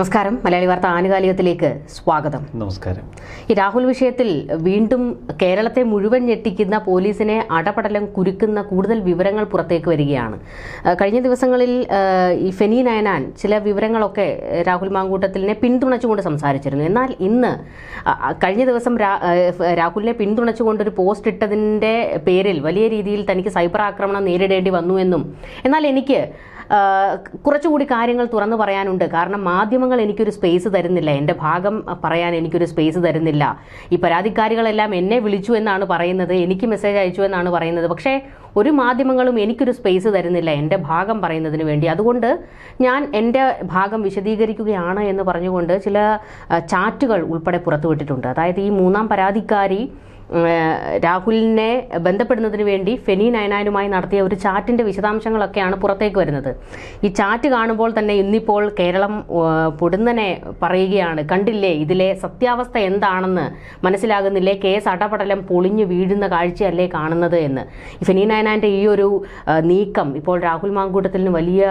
നമസ്കാരം. മലയാളി വാർത്ത ആനുകാലികത്തിലേക്ക് സ്വാഗതം. നമസ്കാരം. ഈ രാഹുൽ വിഷയത്തിൽ വീണ്ടും കേരളത്തെ മുഴുവൻ ഞെട്ടിക്കുന്ന, പോലീസിനെ അടപടലം കുരുക്കുന്ന കൂടുതൽ വിവരങ്ങൾ പുറത്തേക്ക് വരികയാണ്. കഴിഞ്ഞ ദിവസങ്ങളിൽ ഈ ഫെനി നയനാൻ ചില വിവരങ്ങളൊക്കെ രാഹുൽ മാങ്കൂട്ടത്തിലിനെ പിന്തുണച്ചുകൊണ്ട് സംസാരിച്ചിരുന്നു. എന്നാൽ ഇന്ന് കഴിഞ്ഞ ദിവസം രാഹുലിനെ പിന്തുണച്ചുകൊണ്ടൊരു പോസ്റ്റ് ഇട്ടതിൻ്റെ പേരിൽ വലിയ രീതിയിൽ തനിക്ക് സൈബർ ആക്രമണം നേരിടേണ്ടി വന്നുവെന്നും, എന്നാൽ എനിക്ക് കുറച്ചുകൂടി കാര്യങ്ങൾ തുറന്നു പറയാനുണ്ട്, കാരണം മാധ്യമങ്ങൾ എനിക്കൊരു സ്പേസ് തരുന്നില്ല, എൻ്റെ ഭാഗം പറയാൻ എനിക്കൊരു സ്പേസ് തരുന്നില്ല. ഈ പരാതിക്കാരികളെല്ലാം എന്നെ വിളിച്ചു എന്നാണ് പറയുന്നത്, എനിക്ക് മെസ്സേജ് അയച്ചു എന്നാണ് പറയുന്നത്. പക്ഷേ ഒരു മാധ്യമങ്ങളും എനിക്കൊരു സ്പേസ് തരുന്നില്ല എൻ്റെ ഭാഗം പറയുന്നതിന് വേണ്ടി. അതുകൊണ്ട് ഞാൻ എൻ്റെ ഭാഗം വിശദീകരിക്കുകയാണ് എന്ന് പറഞ്ഞുകൊണ്ട് ചില ചാറ്റുകൾ ഉൾപ്പെടെ പുറത്തുവിട്ടിട്ടുണ്ട്. അതായത് ഈ മൂന്നാം പരാതിക്കാരി രാഹുലിനെ ബന്ധപ്പെടുന്നതിന് വേണ്ടി ഫെനി നയനാനുമായി നടത്തിയ ഒരു ചാറ്റിൻ്റെ വിശദാംശങ്ങളൊക്കെയാണ് പുറത്തേക്ക് വരുന്നത്. ഈ ചാറ്റ് കാണുമ്പോൾ തന്നെ ഇന്നിപ്പോൾ കേരളം പൊടുന്നനെ പറയുകയാണ്, കണ്ടില്ലേ ഇതിലെ സത്യാവസ്ഥ എന്താണെന്ന് മനസ്സിലാകുന്നില്ലേ, കേസ് അടപടലം പൊളിഞ്ഞു വീഴുന്ന കാഴ്ചയല്ലേ കാണുന്നത് എന്ന്. ഈ ഫെനി നയനാൻ്റെ ഈ ഒരു നീക്കം ഇപ്പോൾ രാഹുൽ മാങ്കൂട്ടത്തിന് വലിയ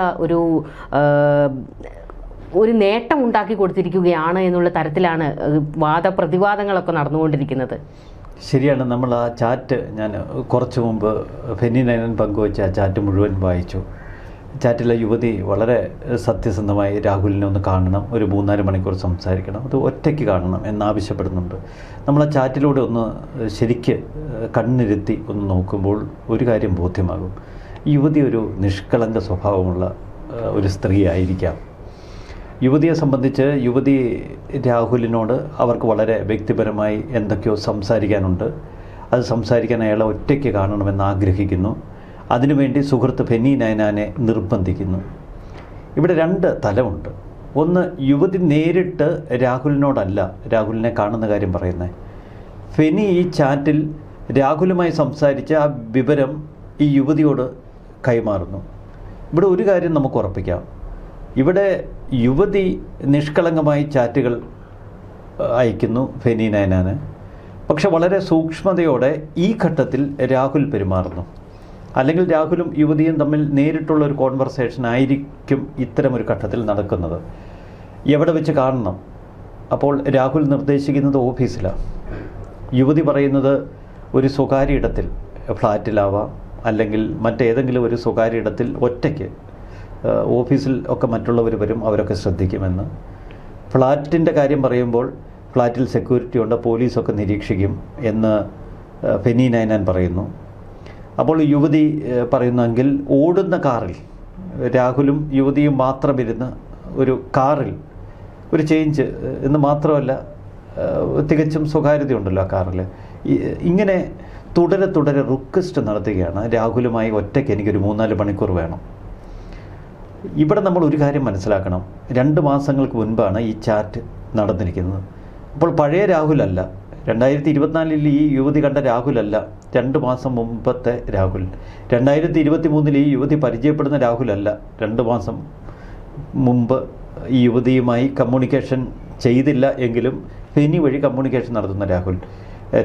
ഒരു നേട്ടം ഉണ്ടാക്കി കൊടുത്തിരിക്കുകയാണ് എന്നുള്ള തരത്തിലാണ് വാദപ്രതിവാദങ്ങളൊക്കെ നടന്നുകൊണ്ടിരിക്കുന്നത്. ശരിയാണ്. നമ്മൾ ആ ചാറ്റ് ഞാൻ കുറച്ച് മുമ്പ് ഫെനി നയനാൻ പങ്കുവച്ച ആ ചാറ്റ് മുഴുവൻ വായിച്ചു. ചാറ്റിലെ യുവതി വളരെ സത്യസന്ധമായി രാഹുലിനെ ഒന്ന് കാണണം, ഒരു 3-4 മണിക്കൂർ സംസാരിക്കണം, അത് ഒറ്റയ്ക്ക് കാണണം എന്നാവശ്യപ്പെടുന്നുണ്ട്. നമ്മൾ ആ ചാറ്റിലൂടെ ഒന്ന് ശരിക്ക് കണ്ണിരുത്തി ഒന്ന് നോക്കുമ്പോൾ ഒരു കാര്യം ബോധ്യമാകും. യുവതി ഒരു നിഷ്കളങ്ക സ്വഭാവമുള്ള ഒരു സ്ത്രീ ആയിരിക്കാം. യുവതിയെ സംബന്ധിച്ച് യുവതി രാഹുലിനോട് അവർക്ക് വളരെ വ്യക്തിപരമായി എന്തൊക്കെയോ സംസാരിക്കാനുണ്ട്. അത് സംസാരിക്കാൻ അയാളെ ഒറ്റയ്ക്ക് കാണണമെന്ന് ആഗ്രഹിക്കുന്നു. അതിനുവേണ്ടി സുഹൃത്ത് ഫെനി നയനാനെ നിർബന്ധിക്കുന്നു. ഇവിടെ 2 തലമുണ്ട്. ഒന്ന്, യുവതി നേരിട്ട് രാഹുലിനോടല്ല രാഹുലിനെ കാണുന്ന കാര്യം പറയുന്നത്. ഫെനി ഈ ചാറ്റിൽ രാഹുലുമായി സംസാരിച്ച ആ വിവരം ഈ യുവതിയോട് കൈമാറുന്നു. ഇവിടെ ഒരു കാര്യം നമുക്ക് ഉറപ്പിക്കാം, ഇവിടെ യുവതി നിഷ്കളങ്കമായി ചാറ്റുകൾ അയക്കുന്നു ഫെനി നയനാന്. പക്ഷെ വളരെ സൂക്ഷ്മതയോടെ ഈ ഘട്ടത്തിൽ രാഹുൽ പെരുമാറുന്നു. അല്ലെങ്കിൽ രാഹുലും യുവതിയും തമ്മിൽ നേരിട്ടുള്ളൊരു കോൺവെർസേഷൻ ആയിരിക്കും ഇത്തരമൊരു ഘട്ടത്തിൽ നടക്കുന്നത്. എവിടെ വെച്ച് കാണണം? അപ്പോൾ രാഹുൽ നിർദ്ദേശിക്കുന്നത് ഓഫീസിലാണ്, യുവതി പറയുന്നത് ഒരു സ്വകാര്യ ഇടത്തിൽ, ഫ്ലാറ്റിലാവാം അല്ലെങ്കിൽ മറ്റേതെങ്കിലും ഒരു സ്വകാര്യ ഇടത്തിൽ ഒറ്റയ്ക്ക്. ഓഫീസിൽ ഒക്കെ മറ്റുള്ളവർ വരും, അവരൊക്കെ ശ്രദ്ധിക്കുമെന്ന്. ഫ്ലാറ്റിൻ്റെ കാര്യം പറയുമ്പോൾ ഫ്ലാറ്റിൽ സെക്യൂരിറ്റി ഉണ്ട്, പോലീസൊക്കെ നിരീക്ഷിക്കും എന്ന് ഫെനി നയനാൻ പറയുന്നു. അപ്പോൾ യുവതി പറയുന്നെങ്കിൽ ഓടുന്ന കാറിൽ രാഹുലും യുവതിയും മാത്രമിരുന്ന് ഒരു കാറിൽ ഒരു ചേഞ്ച് എന്ന് മാത്രമല്ല, തികച്ചും സ്വകാര്യതയുണ്ടല്ലോ ആ കാറിൽ. ഇങ്ങനെ തുടരെ റിക്വസ്റ്റ് നടത്തുകയാണ് രാഹുലുമായി ഒറ്റയ്ക്ക് എനിക്കൊരു 3-4 മണിക്കൂർ വേണം. ഇവിടെ നമ്മൾ ഒരു കാര്യം മനസ്സിലാക്കണം, 2 മാസങ്ങൾക്ക് മുൻപാണ് ഈ ചാറ്റ് നടന്നിരിക്കുന്നത്. അപ്പോൾ പഴയ രാഹുലല്ല, 2024 ഈ യുവതി കണ്ട രാഹുലല്ല, 2 മാസം മുമ്പത്തെ രാഹുൽ. 2023 ഈ യുവതി പരിചയപ്പെടുന്ന രാഹുലല്ല, 2 മാസം മുമ്പ് ഈ യുവതിയുമായി കമ്മ്യൂണിക്കേഷൻ ചെയ്തില്ല എങ്കിലും ഫെനി വഴി കമ്മ്യൂണിക്കേഷൻ നടത്തുന്ന രാഹുൽ.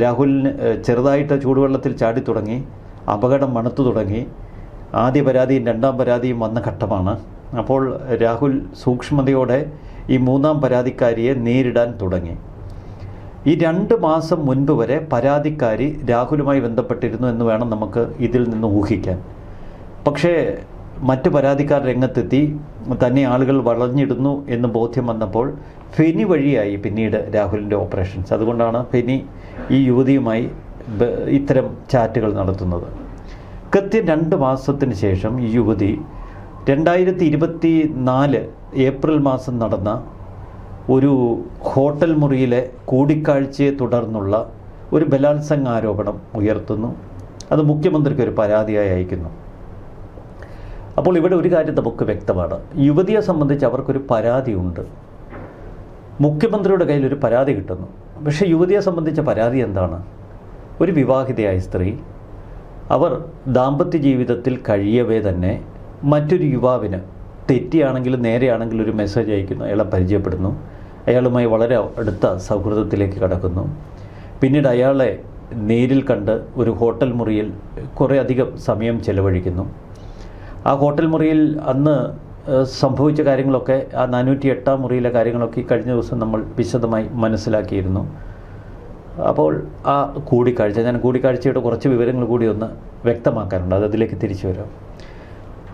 രാഹുലിന് ചെറുതായിട്ട് ചൂടുവെള്ളത്തിൽ ചാടി തുടങ്ങി, അപകടം മണത്തു തുടങ്ങി, ആദ്യ പരാതിയും 2ാം പരാതിയും വന്ന ഘട്ടമാണ്. അപ്പോൾ രാഹുൽ സൂക്ഷ്മതയോടെ ഈ 3ാം പരാതിക്കാരിയെ നേരിടാൻ തുടങ്ങി. ഈ 2 മാസം മുൻപ് വരെ പരാതിക്കാരി രാഹുലുമായി ബന്ധപ്പെട്ടിരുന്നു എന്ന് വേണം നമുക്ക് ഇതിൽ നിന്ന് ഊഹിക്കാൻ. പക്ഷേ മറ്റ് പരാതിക്കാർ രംഗത്തെത്തി, തന്നെ ആളുകൾ വളഞ്ഞിടുന്നു എന്ന് ബോധ്യം വന്നപ്പോൾ ഫെനി വഴിയായി പിന്നീട് രാഹുലിൻ്റെ ഓപ്പറേഷൻസ്. അതുകൊണ്ടാണ് ഫെനി ഈ യുവതിയുമായി ഇത്തരം ചാറ്റുകൾ നടത്തുന്നത്. കൃത്യം 2 മാസത്തിന് ശേഷം ഈ യുവതി 2024 ഏപ്രിൽ മാസം നടന്ന ഒരു ഹോട്ടൽ മുറിയിലെ കൂടിക്കാഴ്ചയെ തുടർന്നുള്ള ഒരു ബലാത്സംഗ ആരോപണം ഉയർത്തുന്നു. അത് മുഖ്യമന്ത്രിക്ക് ഒരു പരാതിയായി അയക്കുന്നു. അപ്പോൾ ഇവിടെ ഒരു കാര്യം നമുക്ക് വ്യക്തമാണ്, യുവതിയെ സംബന്ധിച്ച് അവർക്കൊരു പരാതിയുണ്ട്. മുഖ്യമന്ത്രിയുടെ കയ്യിൽ ഒരു പരാതി കിട്ടുന്നു. പക്ഷേ യുവതിയെ സംബന്ധിച്ച പരാതി എന്താണ്? ഒരു വിവാഹിതയായ സ്ത്രീ, അവർ ദാമ്പത്യ ജീവിതത്തിൽ കഴിയവേ തന്നെ മറ്റൊരു യുവാവിന്, തെറ്റിയാണെങ്കിലും നേരെയാണെങ്കിലും, ഒരു മെസ്സേജ് അയക്കുന്നു, അയാളെ പരിചയപ്പെടുന്നു, അയാളുമായി വളരെ അടുത്ത സൗഹൃദത്തിലേക്ക് കടക്കുന്നു. പിന്നീട് അയാളെ നേരിൽ കണ്ട് ഒരു ഹോട്ടൽ മുറിയിൽ കുറേ അധികം സമയം ചെലവഴിക്കുന്നു. ആ ഹോട്ടൽ മുറിയിൽ അന്ന് സംഭവിച്ച കാര്യങ്ങളൊക്കെ ആ 408 മുറിയിലെ കാര്യങ്ങളൊക്കെ ഈ കഴിഞ്ഞ ദിവസം നമ്മൾ വിശദമായി മനസ്സിലാക്കിയിരുന്നു. അപ്പോൾ ആ കൂടിക്കാഴ്ച, ഞാൻ കൂടിക്കാഴ്ചയുടെ കുറച്ച് വിവരങ്ങൾ കൂടി ഒന്ന് വ്യക്തമാക്കാനുണ്ട്, അതിലേക്ക് തിരിച്ചു വരാം.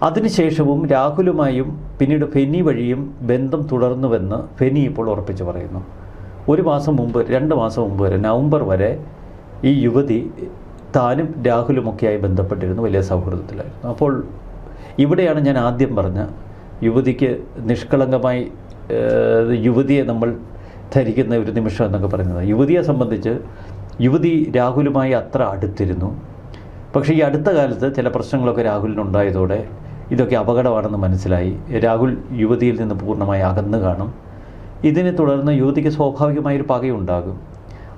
അതിനുശേഷവും രാഹുലുമായും പിന്നീട് ഫെനി വഴിയും ബന്ധം തുടർന്നുവെന്ന് ഫെനി ഇപ്പോൾ ഉറപ്പിച്ച് പറയുന്നു. 1 മാസം മുമ്പ് 2 മാസം മുമ്പ് വരെ, നവംബർ വരെ ഈ യുവതി താനും രാഹുലുമൊക്കെയായി ബന്ധപ്പെട്ടിരുന്നു, വലിയ സൗഹൃദത്തിലായിരുന്നു. അപ്പോൾ ഇവിടെയാണ് ഞാൻ ആദ്യം പറഞ്ഞ യുവതിക്ക് നിഷ്കളങ്കമായി യുവതിയെ നമ്മൾ ധരിക്കുന്ന ഒരു നിമിഷം എന്നൊക്കെ പറയുന്നത്. യുവതിയെ സംബന്ധിച്ച് യുവതി രാഹുലുമായി അത്ര അടുത്തിരുന്നു. പക്ഷേ ഈ അടുത്ത കാലത്ത് ചില പ്രശ്നങ്ങളൊക്കെ രാഹുലിനുണ്ടായതോടെ ഇതൊക്കെ അപകടമാണെന്ന് മനസ്സിലായി. രാഹുൽ യുവതിയിൽ നിന്ന് പൂർണ്ണമായി അകന്നു കാണും. ഇതിനെ തുടർന്ന് യുവതിക്ക് സ്വാഭാവികമായൊരു പകയുണ്ടാകും.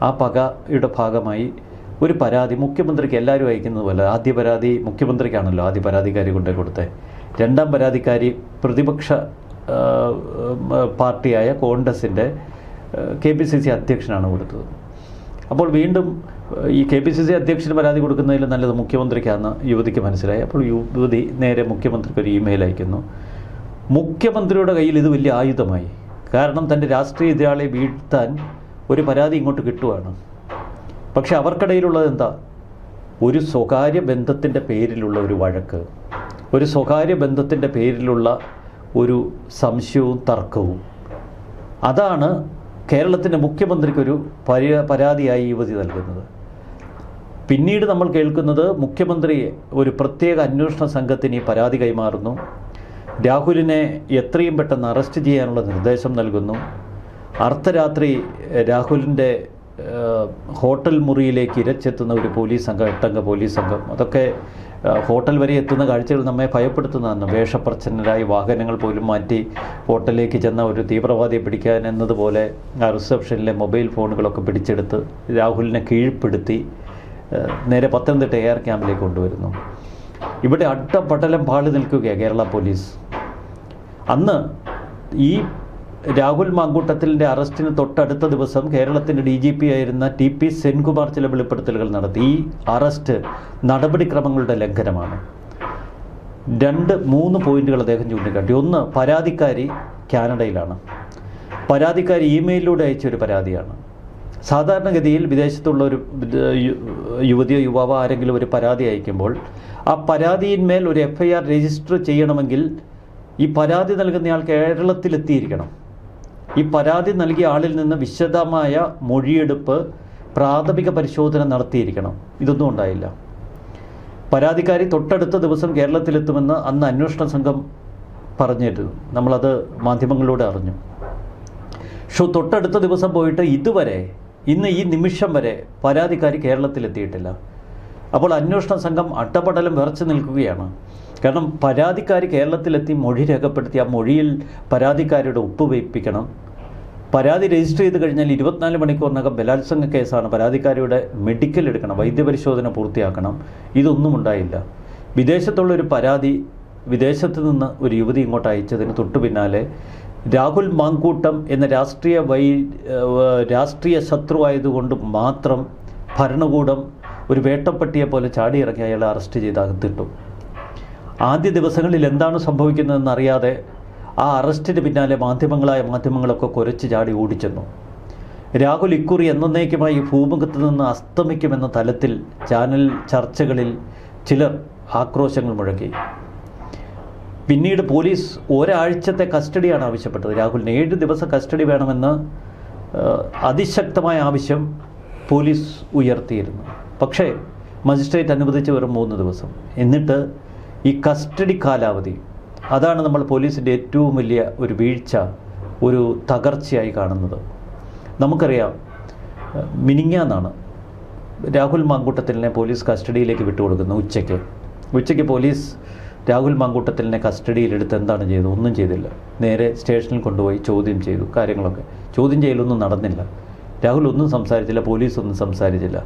ആ പകയുടെ ഭാഗമായി ഒരു പരാതി മുഖ്യമന്ത്രിക്ക് എല്ലാവരും അയക്കുന്നത് പോലെ, ആദ്യ പരാതി മുഖ്യമന്ത്രിക്കാണല്ലോ ആദ്യ പരാതിക്കാരി കൊണ്ടേ കൊടുത്തത്. 2ാം പരാതിക്കാരി പ്രതിപക്ഷ പാർട്ടിയായ കോൺഗ്രസിൻ്റെ KPCC അധ്യക്ഷനാണ് കൊടുത്തത്. അപ്പോൾ വീണ്ടും ഈ KPCC അധ്യക്ഷന് പരാതി കൊടുക്കുന്നതിൽ നല്ലത് മുഖ്യമന്ത്രിക്കാണെന്ന് യുവതിക്ക് മനസ്സിലായി. അപ്പോൾ യുവതി നേരെ മുഖ്യമന്ത്രിക്ക് ഒരു ഇമെയിൽ അയക്കുന്നു. മുഖ്യമന്ത്രിയുടെ കയ്യിൽ ഇത് വലിയ ആയുധമായി. കാരണം തൻ്റെ രാഷ്ട്രീയ എതിരാളിയെ വീഴ്ത്താൻ ഒരു പരാതി ഇങ്ങോട്ട് കിട്ടുവാണ്. പക്ഷെ അവർക്കിടയിലുള്ളത് എന്താ? ഒരു സ്വകാര്യ ബന്ധത്തിൻ്റെ പേരിലുള്ള ഒരു വഴക്ക്, ഒരു സ്വകാര്യ ബന്ധത്തിൻ്റെ പേരിലുള്ള ഒരു സംശയവും തർക്കവും. അതാണ് കേരളത്തിൻ്റെ മുഖ്യമന്ത്രിക്കൊരു പരാതിയായി യുവതി നൽകുന്നത്. പിന്നീട് നമ്മൾ കേൾക്കുന്നത് മുഖ്യമന്ത്രി ഒരു പ്രത്യേക അന്വേഷണ സംഘത്തിന് ഈ പരാതി കൈമാറുന്നു. രാഹുലിനെ എത്രയും പെട്ടെന്ന് അറസ്റ്റ് ചെയ്യാനുള്ള നിർദ്ദേശം നൽകുന്നു. അർദ്ധരാത്രി രാഹുലിൻ്റെ ഹോട്ടൽ മുറിയിലേക്ക് ഇരച്ചെത്തുന്ന ഒരു പോലീസ് സംഘം, 8 അംഗ പോലീസ് സംഘം. അതൊക്കെ ഹോട്ടൽ വരെ എത്തുന്ന കാഴ്ചകൾ നമ്മെ ഭയപ്പെടുത്തുന്നതാണ്. വേഷപ്രച്ഛന്നരായി വാഹനങ്ങൾ പോലും മാറ്റി ഹോട്ടലിലേക്ക് ചെന്ന ഒരു തീവ്രവാദിയെ പിടിക്കാൻ എന്നതുപോലെ ആ റിസപ്ഷനിലെ മൊബൈൽ ഫോണുകളൊക്കെ പിടിച്ചെടുത്ത് രാഹുലിനെ കീഴ്പ്പെടുത്തി നേരെ പത്തനംതിട്ട എയർ ക്യാമ്പിലേക്ക് കൊണ്ടുവരുന്നു. ഇവിടെ അട്ടപ്പട്ടലം പാളി നിൽക്കുകയാണ് കേരള പോലീസ്. അന്ന് ഈ രാഹുൽ മാങ്കൂട്ടത്തിലിൻ്റെ അറസ്റ്റിന് തൊട്ടടുത്ത ദിവസം കേരളത്തിൻ്റെ DGP ആയിരുന്ന TP സെൻകുമാർ ചില വെളിപ്പെടുത്തലുകൾ നടത്തി. ഈ അറസ്റ്റ് നടപടിക്രമങ്ങളുടെ ലംഘനമാണ്. 2-3 പോയിന്റുകൾ അദ്ദേഹം ചൂണ്ടിക്കാട്ടി. ഒന്ന്, പരാതിക്കാരി കാനഡയിലാണ്. പരാതിക്കാരി ഇമെയിലിലൂടെ അയച്ചൊരു പരാതിയാണ്. സാധാരണഗതിയിൽ വിദേശത്തുള്ള ഒരു യുവതിയോ യുവാവോ ആരെങ്കിലും ഒരു പരാതി അയക്കുമ്പോൾ ആ പരാതിയിന്മേൽ ഒരു FIR രജിസ്റ്റർ ചെയ്യണമെങ്കിൽ ഈ പരാതി നൽകുന്നയാൾ കേരളത്തിലെത്തിയിരിക്കണം. ഈ പരാതി നൽകിയ ആളിൽ നിന്ന് വിശദമായ മൊഴിയെടുപ്പ്, പ്രാഥമിക പരിശോധന നടത്തിയിരിക്കണം. ഇതൊന്നും ഉണ്ടായില്ല. പരാതിക്കാരി തൊട്ടടുത്ത ദിവസം കേരളത്തിലെത്തുമെന്ന് അന്ന് അന്വേഷണ സംഘം പറഞ്ഞിരുന്നു. നമ്മളത് മാധ്യമങ്ങളിലൂടെ അറിഞ്ഞു. തൊട്ടടുത്ത ദിവസം പോയിട്ട് ഇതുവരെ, ഇന്ന് ഈ നിമിഷം വരെ പരാതിക്കാരി കേരളത്തിലെത്തിയിട്ടില്ല. അപ്പോൾ അന്വേഷണ സംഘം അട്ടപടലം വിറച്ചു നിൽക്കുകയാണ്. കാരണം പരാതിക്കാരി കേരളത്തിലെത്തി മൊഴി രേഖപ്പെടുത്തി ആ മൊഴിയിൽ പരാതിക്കാരിയുടെ ഒപ്പുവയ്പ്പിക്കണം. പരാതി രജിസ്റ്റർ ചെയ്ത് കഴിഞ്ഞാൽ 24 മണിക്കൂറിനകം ബലാത്സംഗ കേസാണ്. പരാതിക്കാരിയുടെ മെഡിക്കൽ എടുക്കണം, വൈദ്യപരിശോധന പൂർത്തിയാക്കണം. ഇതൊന്നും ഉണ്ടായില്ല. വിദേശത്തുള്ളൊരു പരാതി വിദേശത്ത് നിന്ന് ഒരു യുവതി ഇങ്ങോട്ട് അയച്ചതിന് തൊട്ടു പിന്നാലെ രാഹുൽ മാങ്കൂട്ടം എന്ന രാഷ്ട്രീയ ശത്രുവായതുകൊണ്ട് മാത്രം ഭരണകൂടം ഒരു വേട്ടപ്പട്ടിയെ പോലെ ചാടിയിറങ്ങി അയാളെ അറസ്റ്റ് ചെയ്ത് അകത്തിട്ടു. ആദ്യ ദിവസങ്ങളിൽ എന്താണ് സംഭവിക്കുന്നതെന്ന് അറിയാതെ ആ അറസ്റ്റിന് പിന്നാലെ മാധ്യമങ്ങളൊക്കെ കുരച്ച് ചാടി ഓടിച്ചെന്നു. രാഹുൽ ഇക്കുറി എന്നേക്കുമായി ഭൂമുഖത്ത് നിന്ന് അസ്തമിക്കുമെന്ന തലത്തിൽ ചാനൽ ചർച്ചകളിൽ ചിലർ ആക്രോശങ്ങൾ മുഴക്കി. പിന്നീട് പോലീസ് ഒരാഴ്ചത്തെ കസ്റ്റഡിയാണ് ആവശ്യപ്പെട്ടത്. രാഹുലിന് 7 ദിവസം കസ്റ്റഡി വേണമെന്ന് അതിശക്തമായ ആവശ്യം പോലീസ് ഉയർത്തിയിരുന്നു. പക്ഷേ മജിസ്ട്രേറ്റ് അനുവദിച്ച് വെറും 3 ദിവസം. എന്നിട്ട് ഈ കസ്റ്റഡി കാലാവധി, അതാണ് നമ്മൾ പോലീസിൻ്റെ ഏറ്റവും വലിയ ഒരു വീഴ്ച, ഒരു തകർച്ചയായി കാണുന്നത്. നമുക്കറിയാം, മിനിങ്ങാന്നാണ് രാഹുൽ മാങ്കൂട്ടത്തിലിനെ പോലീസ് കസ്റ്റഡിയിലേക്ക് വിട്ടുകൊടുക്കുന്നു. ഉച്ചയ്ക്ക് പോലീസ് രാഹുൽ മാങ്കൂട്ടത്തിലിനെ കസ്റ്റഡിയിലെടുത്ത് എന്താണ് ചെയ്തത്? ഒന്നും ചെയ്തില്ല. നേരെ സ്റ്റേഷനിൽ കൊണ്ടുപോയി ചോദ്യം ചെയ്തു. കാര്യങ്ങളൊക്കെ ചോദ്യം ചെയ്യലൊന്നും നടന്നില്ല. രാഹുൽ ഒന്നും സംസാരിച്ചില്ല, പോലീസ് ഒന്നും സംസാരിച്ചില്ല.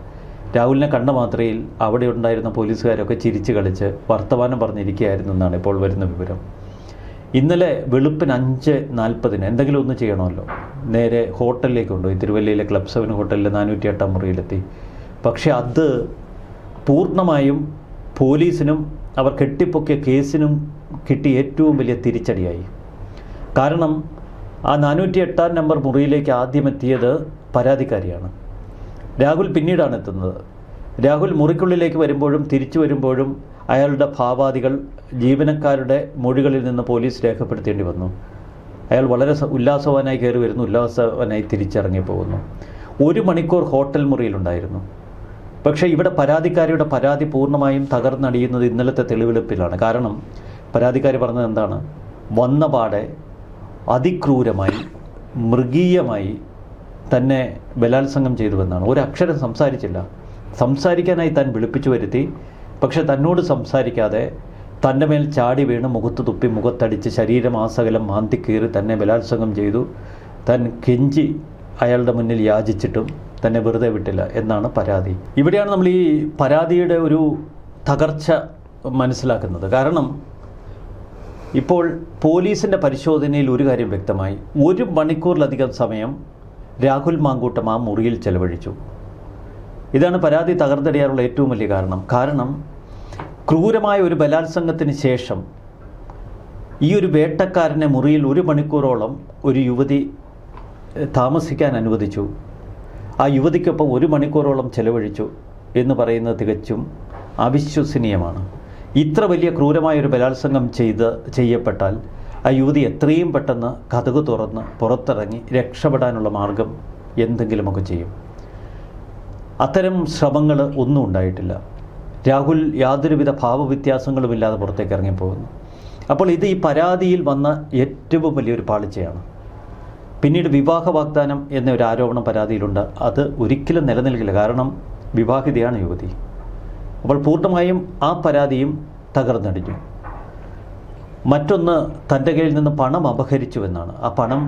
രാഹുലിനെ കണ്ട മാത്രയിൽ അവിടെ ഉണ്ടായിരുന്ന പോലീസുകാരൊക്കെ ചിരിച്ച് കളിച്ച് വർത്തമാനം പറഞ്ഞിരിക്കുകയായിരുന്നു എന്നാണ് ഇപ്പോൾ വരുന്ന വിവരം. ഇന്നലെ വെളുപ്പിന് 5:40 എന്തെങ്കിലും ഒന്ന് ചെയ്യണമല്ലോ, നേരെ ഹോട്ടലിലേക്ക് കൊണ്ടുപോയി. തിരുവല്ലയിലെ ക്ലബ് 7 ഹോട്ടലിൽ 408 മുറിയിലെത്തി. പക്ഷേ അത് പൂർണ്ണമായും പോലീസിനും അവർ കെട്ടിപ്പൊക്കിയ കേസിനും കിട്ടിയ ഏറ്റവും വലിയ തിരിച്ചടിയായി. കാരണം ആ 408 നമ്പർ മുറിയിലേക്ക് ആദ്യം എത്തിയത് പരാതിക്കാരിയാണ്. രാഹുൽ പിന്നീടാണ് എത്തുന്നത്. രാഹുൽ മുറിക്കുള്ളിലേക്ക് വരുമ്പോഴും തിരിച്ചു വരുമ്പോഴും അയാളുടെ ഭാവാദികൾ ജീവനക്കാരുടെ മൊഴികളിൽ നിന്ന് പോലീസ് രേഖപ്പെടുത്തേണ്ടി വന്നു. അയാൾ വളരെ ഉല്ലാസവാനായി കയറി വരുന്നു, ഉല്ലാസവാനായി തിരിച്ചിറങ്ങി പോകുന്നു. 1 മണിക്കൂർ ഹോട്ടൽ മുറിയിലുണ്ടായിരുന്നു. പക്ഷേ ഇവിടെ പരാതിക്കാരിയുടെ പരാതി പൂർണ്ണമായും തകർന്നടിയുന്നത് ഇന്നലത്തെ തെളിവെടുപ്പിലാണ്. കാരണം പരാതിക്കാരി പറഞ്ഞത് എന്താണ്? വന്ന പാടെ അതിക്രൂരമായി മൃഗീയമായി തന്നെ ബലാത്സംഗം ചെയ്തുവെന്നാണ്. ഒരക്ഷരം സംസാരിച്ചില്ല. സംസാരിക്കാനായി താൻ വിളിപ്പിച്ചു വരുത്തി. പക്ഷെ തന്നോട് സംസാരിക്കാതെ തൻ്റെ മേൽ ചാടി വീണ് മുഖത്ത് തുപ്പി മുഖത്തടിച്ച് ശരീരമാസകലം മാന്തിക്കീറി തന്നെ ബലാത്സംഗം ചെയ്തു. താൻ കെഞ്ചി അയാളുടെ മുന്നിൽ യാചിച്ചിട്ടും തന്നെ വെറുതെ വിട്ടില്ല എന്നാണ് പരാതി. ഇവിടെയാണ് നമ്മൾ ഈ പരാതിയുടെ ഒരു തകർച്ച മനസ്സിലാക്കുന്നത്. കാരണം ഇപ്പോൾ പോലീസിൻ്റെ പരിശോധനയിൽ ഒരു കാര്യം വ്യക്തമായി. 1 മണിക്കൂറിലധികം സമയം രാഹുൽ മാങ്കൂട്ടം ആ മുറിയിൽ ചെലവഴിച്ചു. ഇതാണ് പരാതി തകർന്നടിയാനുള്ള ഏറ്റവും വലിയ കാരണം ക്രൂരമായ ഒരു ബലാത്സംഗത്തിന് ശേഷം ഈ ഒരു വേട്ടക്കാരനെ മുറിയിൽ 1 മണിക്കൂറോളം ഒരു യുവതി താമസിക്കാൻ അനുവദിച്ചു. ആ യുവതിക്കൊപ്പം 1 മണിക്കൂറോളം ചെലവഴിച്ചു എന്ന് പറയുന്നത് തികച്ചും അവിശ്വസനീയമാണ്. ഇത്ര വലിയ ക്രൂരമായൊരു ബലാത്സംഗം ചെയ്യപ്പെട്ടാൽ ആ യുവതി എത്രയും പെട്ടെന്ന് കതക് തുറന്ന് പുറത്തിറങ്ങി രക്ഷപ്പെടാനുള്ള മാർഗം എന്തെങ്കിലുമൊക്കെ ചെയ്യും. അത്തരം ശ്രമങ്ങൾ ഒന്നും ഉണ്ടായിട്ടില്ല. രാഹുൽ യാതൊരുവിധ ഭാവവ്യത്യാസങ്ങളുമില്ലാതെ പുറത്തേക്ക് ഇറങ്ങിപ്പോകുന്നു. അപ്പോൾ ഇത് ഈ പരാതിയിൽ വന്ന ഏറ്റവും വലിയൊരു പാളിച്ചയാണ്. പിന്നീട് വിവാഹ വാഗ്ദാനം എന്ന ഒരു ആരോപണം പരാതിയിലുണ്ട്. അത് ഒരിക്കലും നിലനിൽക്കില്ല. കാരണം വിവാഹിതയാണ് യുവതി. അപ്പോൾ പൂർണ്ണമായും ആ പരാതിയും തകർന്നടിഞ്ഞു. മറ്റൊന്ന്, തൻ്റെ കയ്യിൽ നിന്ന് പണം അപഹരിച്ചുവെന്നാണ്. ആ പണം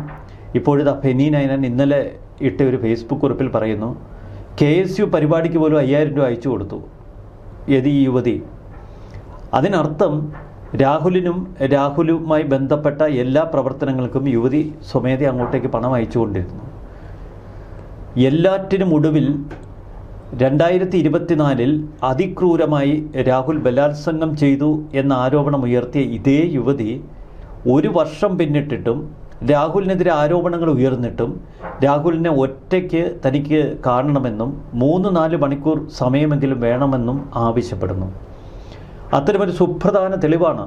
ഇപ്പോഴിതാ ഫെനി നൈനാൻ ഇന്നലെ ഇട്ട ഒരു ഫേസ്ബുക്ക് കുറിപ്പിൽ പറയുന്നു, KSU പരിപാടിക്ക് പോലും 5000 രൂപ അയച്ചു കൊടുത്തു ഈ യുവതി. അതിനർത്ഥം രാഹുലുമായി ബന്ധപ്പെട്ട എല്ലാ പ്രവർത്തനങ്ങൾക്കും യുവതി സ്വമേധ അങ്ങോട്ടേക്ക് പണം അയച്ചുകൊണ്ടിരുന്നു. എല്ലാറ്റിനും ഒടുവിൽ 2024 അതിക്രൂരമായി രാഹുൽ ബലാത്സംഗം ചെയ്തു എന്ന ആരോപണം ഉയർത്തിയ ഇതേ യുവതി 1 വർഷം പിന്നിട്ടിട്ടും രാഹുലിനെതിരെ ആരോപണങ്ങൾ ഉയർന്നിട്ടും രാഹുലിനെ ഒറ്റയ്ക്ക് തനിക്ക് കാണണമെന്നും 3-4 മണിക്കൂർ സമയമെങ്കിലും വേണമെന്നും ആവശ്യപ്പെടുന്നു. അത്തരമൊരു സുപ്രധാന തെളിവാണ്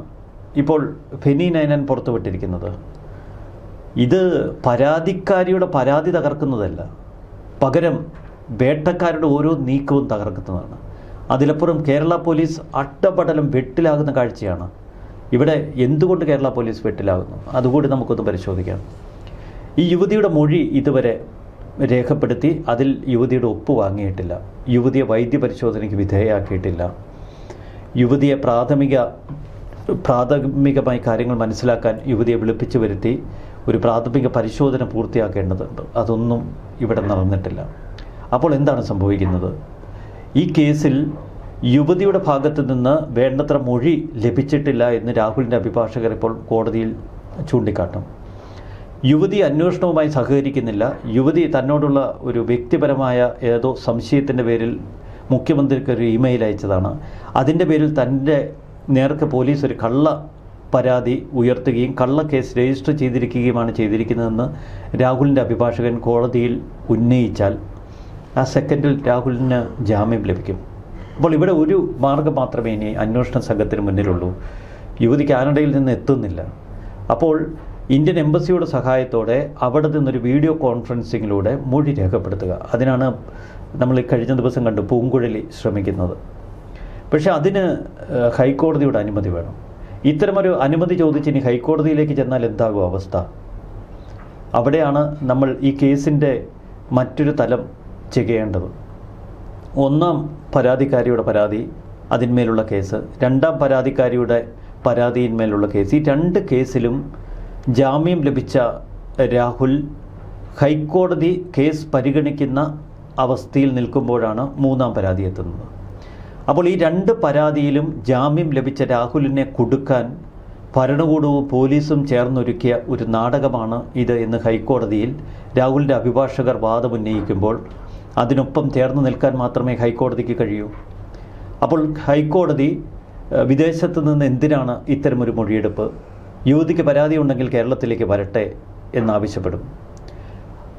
ഇപ്പോൾ ഫെനി നൈനാൻ പുറത്തുവിട്ടിരിക്കുന്നത്. ഇത് പരാതിക്കാരിയുടെ പരാതി തകർക്കുന്നതല്ല, പകരം വേട്ടക്കാരുടെ ഓരോ നീക്കവും തകർക്കുന്നതാണ്. അതിലപ്പുറം കേരള പോലീസ് അട്ടപടലം വെട്ടിലാകുന്ന കാഴ്ചയാണ്. ഇവിടെ എന്തുകൊണ്ട് കേരള പോലീസ് വെട്ടിലാകുന്നു അതുകൂടി നമുക്കൊന്ന് പരിശോധിക്കാം. ഈ യുവതിയുടെ മൊഴി ഇതുവരെ രേഖപ്പെടുത്തി അതിൽ യുവതിയുടെ ഒപ്പ് വാങ്ങിയിട്ടില്ല. യുവതിയെ വൈദ്യപരിശോധനയ്ക്ക് വിധേയമാക്കിയിട്ടില്ല. യുവതിയെ പ്രാഥമികമായി കാര്യങ്ങൾ മനസ്സിലാക്കാൻ യുവതിയെ വിളിപ്പിച്ചു വരുത്തി ഒരു പ്രാഥമിക പരിശോധന പൂർത്തിയാക്കേണ്ടതുണ്ട്. അതൊന്നും ഇവിടെ നടന്നിട്ടില്ല. അപ്പോൾ എന്താണ് സംഭവിക്കുന്നത്? ഈ കേസിൽ യുവതിയുടെ ഭാഗത്ത് നിന്ന് വേണ്ടത്ര മൊഴി ലഭിച്ചിട്ടില്ല എന്ന് രാഹുലിൻ്റെ അഭിഭാഷകർ ഇപ്പോൾ കോടതിയിൽ ചൂണ്ടിക്കാട്ടും. യുവതി അന്വേഷണവുമായി സഹകരിക്കുന്നില്ല. യുവതി തന്നോടുള്ള ഒരു വ്യക്തിപരമായ ഏതോ സംശയത്തിൻ്റെ പേരിൽ മുഖ്യമന്ത്രിക്ക് ഒരു ഇമെയിൽ അയച്ചതാണ്. അതിൻ്റെ പേരിൽ തൻ്റെ നേർക്ക് പോലീസ് ഒരു കള്ള പരാതി ഉയർത്തുകയും കള്ള കേസ് രജിസ്റ്റർ ചെയ്തിരിക്കുകയുമാണ് ചെയ്തിരിക്കുന്നതെന്ന് രാഹുലിൻ്റെ അഭിഭാഷകൻ കോടതിയിൽ ഉന്നയിച്ചാൽ ആ സെക്കൻഡിൽ രാഹുലിന് ജാമ്യം ലഭിക്കും. അപ്പോൾ ഇവിടെ ഒരു മാർഗം മാത്രമേ ഇനി അന്വേഷണ സംഘത്തിന് മുന്നിലുള്ളൂ. യുവതി കാനഡയിൽ നിന്ന് എത്തുന്നില്ല. അപ്പോൾ ഇന്ത്യൻ എംബസിയുടെ സഹായത്തോടെ അവിടെ നിന്നൊരു വീഡിയോ കോൺഫറൻസിങ്ങിലൂടെ മൊഴി രേഖപ്പെടുത്തുക. അതിനാണ് നമ്മൾ കഴിഞ്ഞ ദിവസം കണ്ടു പൂങ്കുഴലി ശ്രമിക്കുന്നത്. പക്ഷേ അതിന് ഹൈക്കോടതിയുടെ അനുമതി വേണം. ഇത്തരമൊരു അനുമതി ചോദിച്ച് ഇനി ഹൈക്കോടതിയിലേക്ക് ചെന്നാൽ എന്താകും അവസ്ഥ? അവിടെയാണ് നമ്മൾ ഈ കേസിൻ്റെ മറ്റൊരു തലം ചെയ്യേണ്ടത്. ഒന്നാം പരാതിക്കാരിയുടെ പരാതി, അതിന്മേലുള്ള കേസ്. രണ്ടാം പരാതിക്കാരിയുടെ പരാതിയിന്മേലുള്ള കേസ്. ഈ 2 കേസിലും ജാമ്യം ലഭിച്ച രാഹുൽ ഹൈക്കോടതി കേസ് പരിഗണിക്കുന്ന അവസ്ഥയിൽ നിൽക്കുമ്പോഴാണ് 3-ാം പരാതി എത്തുന്നത്. അപ്പോൾ ഈ 2 പരാതിയിലും ജാമ്യം ലഭിച്ച രാഹുലിനെ കുടുക്കാൻ ഭരണകൂടവും പോലീസും ചേർന്നൊരുക്കിയ ഒരു നാടകമാണ് ഇത് എന്ന് ഹൈക്കോടതിയിൽ രാഹുലിൻ്റെ അഭിഭാഷകർ വാദമുന്നയിക്കുമ്പോൾ അതിനൊപ്പം ചേർന്ന് നിൽക്കാൻ മാത്രമേ ഹൈക്കോടതിക്ക് കഴിയൂ. അപ്പോൾ ഹൈക്കോടതി വിദേശത്ത് നിന്ന് എന്തിനാണ് ഇത്തരമൊരു മൊഴിയെടുപ്പ്, യുവതിക്ക് പരാതി ഉണ്ടെങ്കിൽ കേരളത്തിലേക്ക് വരട്ടെ എന്നാവശ്യപ്പെടും.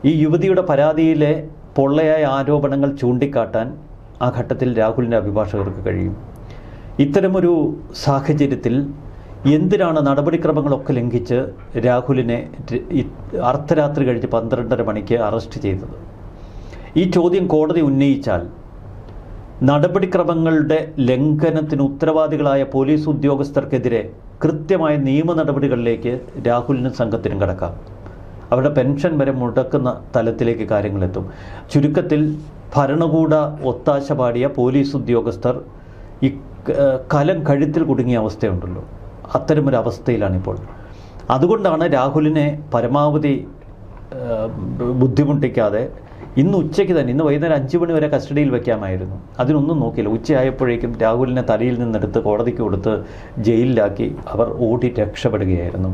ഈ യുവതിയുടെ പരാതിയിലെ പൊള്ളയായ ആരോപണങ്ങൾ ചൂണ്ടിക്കാട്ടാൻ ആ ഘട്ടത്തിൽ രാഹുലിൻ്റെ അഭിഭാഷകർക്ക് കഴിയും. ഇത്തരമൊരു സാഹചര്യത്തിൽ എന്തിനാണ് നടപടിക്രമങ്ങളൊക്കെ ലംഘിച്ച് രാഹുലിനെ അർദ്ധരാത്രി കഴിഞ്ഞ് 12:30 മണിക്ക് അറസ്റ്റ് ചെയ്തത്? ഈ ചോദ്യം കോടതി ഉന്നയിച്ചാൽ നടപടിക്രമങ്ങളുടെ ലംഘനത്തിന് ഉത്തരവാദികളായ പോലീസ് ഉദ്യോഗസ്ഥർക്കെതിരെ കൃത്യമായ നിയമ നടപടികളിലേക്ക് രാഹുലിനും സംഘത്തിനും കടക്കാം. അവരുടെ പെൻഷൻ വരെ മുടക്കുന്ന തലത്തിലേക്ക് കാര്യങ്ങളെത്തും. ചുരുക്കത്തിൽ ഭരണകൂട ഒത്താശ പാടിയ പോലീസ് ഉദ്യോഗസ്ഥർ ഈ കലം കഴുത്തിൽ കുടുങ്ങിയ അവസ്ഥയുണ്ടല്ലോ, അത്തരമൊരവസ്ഥയിലാണിപ്പോൾ. അതുകൊണ്ടാണ് രാഹുലിനെ പരമാവധി ബുദ്ധിമുട്ടിക്കാതെ ഇന്ന് ഉച്ചയ്ക്ക് തന്നെ, ഇന്ന് വൈകുന്നേരം 5 മണി വരെ കസ്റ്റഡിയിൽ വയ്ക്കാമായിരുന്നു. അതിനൊന്നും നോക്കിയില്ല. ഉച്ചയായപ്പോഴേക്കും രാഹുലിനെ തലയിൽ നിന്നെടുത്ത് കോടതിക്ക് കൊടുത്ത് ജയിലിലാക്കി അവർ ഓടി രക്ഷപ്പെടുകയായിരുന്നു.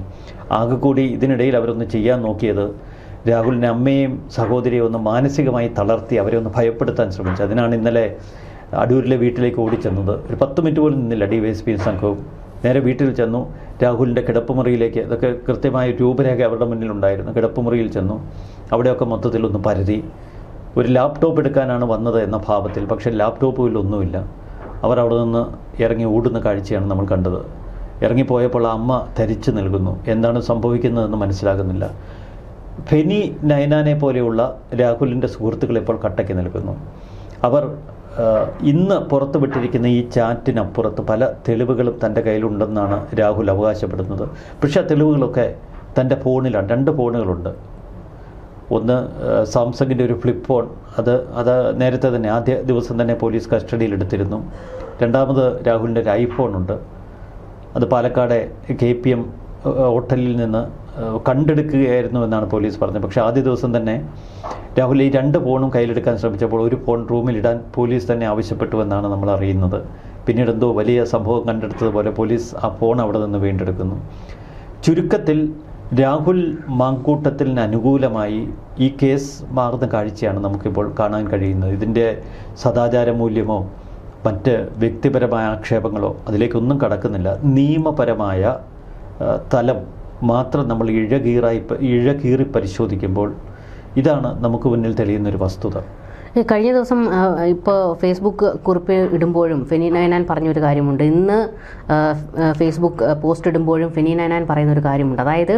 ആകെക്കൂടി ഇതിനിടയിൽ അവരൊന്ന് ചെയ്യാൻ നോക്കിയത് രാഹുലിൻ്റെ അമ്മയെയും സഹോദരിയെ ഒന്ന് മാനസികമായി തളർത്തി അവരെ ഒന്ന് ഭയപ്പെടുത്താൻ ശ്രമിച്ചു. അതിനാണ് ഇന്നലെ അടൂരിലെ വീട്ടിലേക്ക് ഓടിച്ചെന്നത്. ഒരു 10 മിനിറ്റ് പോലും നിന്നില്ല DYSP സംഘവും. നേരെ വീട്ടിൽ ചെന്നു. രാഹുലിൻ്റെ കിടപ്പുമുറിയിലേക്ക്, അതൊക്കെ കൃത്യമായ രൂപരേഖ അവരുടെ മുന്നിലുണ്ടായിരുന്നു. കിടപ്പുമുറിയിൽ ചെന്നു. അവിടെയൊക്കെ മൊത്തത്തിലൊന്ന് പരതി. ഒരു ലാപ്ടോപ്പ് എടുക്കാനാണ് വന്നത് എന്ന ഭാവത്തിൽ, പക്ഷേ ലാപ്ടോപ്പിലൊന്നുമില്ല. അവർ അവിടെ നിന്ന് ഇറങ്ങി ഓടുന്ന കാഴ്ചയാണ് നമ്മൾ കണ്ടത്. ഇറങ്ങിപ്പോയപ്പോൾ ആ അമ്മ ധരിച്ചു നിൽക്കുന്നു. എന്താണ് സംഭവിക്കുന്നതെന്ന് മനസ്സിലാകുന്നില്ല. ഫെനി നയനാനെ പോലെയുള്ള രാഹുലിൻ്റെ സുഹൃത്തുക്കൾ ഇപ്പോൾ കട്ടയ്ക്ക് നിൽക്കുന്നു. അവർ ഇന്ന് പുറത്തുവിട്ടിരിക്കുന്ന ഈ ചാറ്റിനപ്പുറത്ത് പല തെളിവുകളും തൻ്റെ കയ്യിലുണ്ടെന്നാണ് രാഹുൽ അവകാശപ്പെടുന്നത്. പക്ഷേ ആ തെളിവുകളൊക്കെ തൻ്റെ ഫോണിലാണ്. 2 ഫോണുകളുണ്ട്. ഒന്ന് സാംസങ്ങിൻ്റെ ഒരു ഫ്ലിപ്പ് ഫോൺ, അത് നേരത്തെ തന്നെ ആദ്യ ദിവസം തന്നെ പോലീസ് കസ്റ്റഡിയിലെടുത്തിരുന്നു. രണ്ടാമത് രാഹുലിൻ്റെ ഒരു ഐഫോണുണ്ട്. അത് പാലക്കാട് KPM ഹോട്ടലിൽ നിന്ന് കണ്ടെടുക്കുകയായിരുന്നു എന്നാണ് പോലീസ് പറഞ്ഞത്. പക്ഷേ ആദ്യ ദിവസം തന്നെ രാഹുൽ ഈ 2 ഫോണും കയ്യിലെടുക്കാൻ ശ്രമിച്ചപ്പോൾ ഒരു ഫോൺ റൂമിലിടാൻ പോലീസ് തന്നെ ആവശ്യപ്പെട്ടുവെന്നാണ് നമ്മൾ അറിയുന്നത്. പിന്നീട് എന്തോ വലിയ സംഭവം കണ്ടെടുത്തതുപോലെ പോലീസ് ആ ഫോൺ അവിടെ നിന്ന് വീണ്ടെടുക്കുന്നു. ചുരുക്കത്തിൽ രാഹുൽ മാങ്കൂട്ടത്തിന് അനുകൂലമായി ഈ കേസ് മാറുന്ന കാഴ്ചയാണ് നമുക്കിപ്പോൾ കാണാൻ കഴിയുന്നത്. ഇതിൻ്റെ സദാചാര മൂല്യമോ മറ്റ് വ്യക്തിപരമായ ആക്ഷേപങ്ങളോ അതിലേക്കൊന്നും കടക്കുന്നില്ല. നിയമപരമായ തലം മാത്രം നമ്മൾ ഇഴകീറി പരിശോധിക്കുമ്പോൾ ഇതാണ് നമുക്ക് മുന്നിൽ തെളിയുന്നൊരു വസ്തുത. കഴിഞ്ഞ ദിവസം ഇപ്പോൾ ഫേസ്ബുക്ക് കുറിപ്പ് ഇടുമ്പോഴും ഫെനി നയനാൻ പറഞ്ഞൊരു കാര്യമുണ്ട്. ഇന്ന് ഫേസ്ബുക്ക് പോസ്റ്റ് ഇടുമ്പോഴും ഫെനി നയനാൻ പറയുന്നൊരു കാര്യമുണ്ട്. അതായത്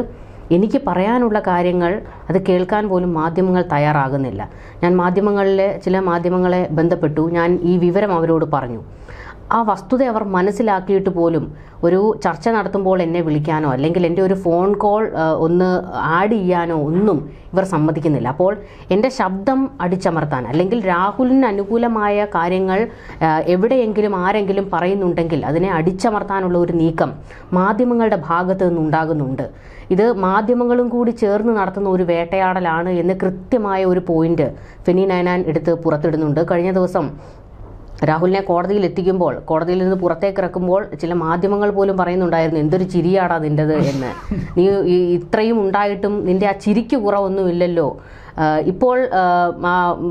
എനിക്ക് പറയാനുള്ള കാര്യങ്ങൾ അത് കേൾക്കാൻ പോലും മാധ്യമങ്ങൾ തയ്യാറാകുന്നില്ല. ഞാൻ ചില മാധ്യമങ്ങളെ ബന്ധപ്പെട്ടു. ഞാൻ ഈ വിവരം അവരോട് പറഞ്ഞു. ആ വസ്തുത അവർ മനസ്സിലാക്കിയിട്ട് പോലും ഒരു ചർച്ച നടത്തുമ്പോൾ എന്നെ വിളിക്കാനോ അല്ലെങ്കിൽ എൻ്റെ ഒരു ഫോൺ കോൾ ഒന്ന് ആഡ് ചെയ്യാനോ ഒന്നും ഇവർ സമ്മതിക്കുന്നില്ല. അപ്പോൾ എൻ്റെ ശബ്ദം അടിച്ചമർത്താൻ അല്ലെങ്കിൽ രാഹുലിന് അനുകൂലമായ കാര്യങ്ങൾ എവിടെയെങ്കിലും ആരെങ്കിലും പറയുന്നുണ്ടെങ്കിൽ അതിനെ അടിച്ചമർത്താനുള്ള ഒരു നീക്കം മാധ്യമങ്ങളുടെ ഭാഗത്ത് നിന്നുണ്ടാകുന്നുണ്ട്. ഇത് മാധ്യമങ്ങളും കൂടി ചേർന്ന് നടത്തുന്ന ഒരു വേട്ടയാടലാണ് എന്ന് കൃത്യമായ ഒരു പോയിന്റ് ഫെനി നയനാൻ എടുത്ത് പുറത്തിടുന്നുണ്ട്. കഴിഞ്ഞ ദിവസം രാഹുലിനെ കോടതിയിൽ എത്തിക്കുമ്പോൾ, കോടതിയിൽ നിന്ന് പുറത്തേക്ക് ഇറക്കുമ്പോൾ ചില മാധ്യമങ്ങൾ പോലും പറയുന്നുണ്ടായിരുന്നു, എന്തൊരു ചിരിയാടാ നിൻ്റെത് എന്ന്. നീ ഇത്രയും ഉണ്ടായിട്ടും നിൻ്റെ ആ ചിരിക്ക് കുറവൊന്നുമില്ലല്ലോ, ഇപ്പോൾ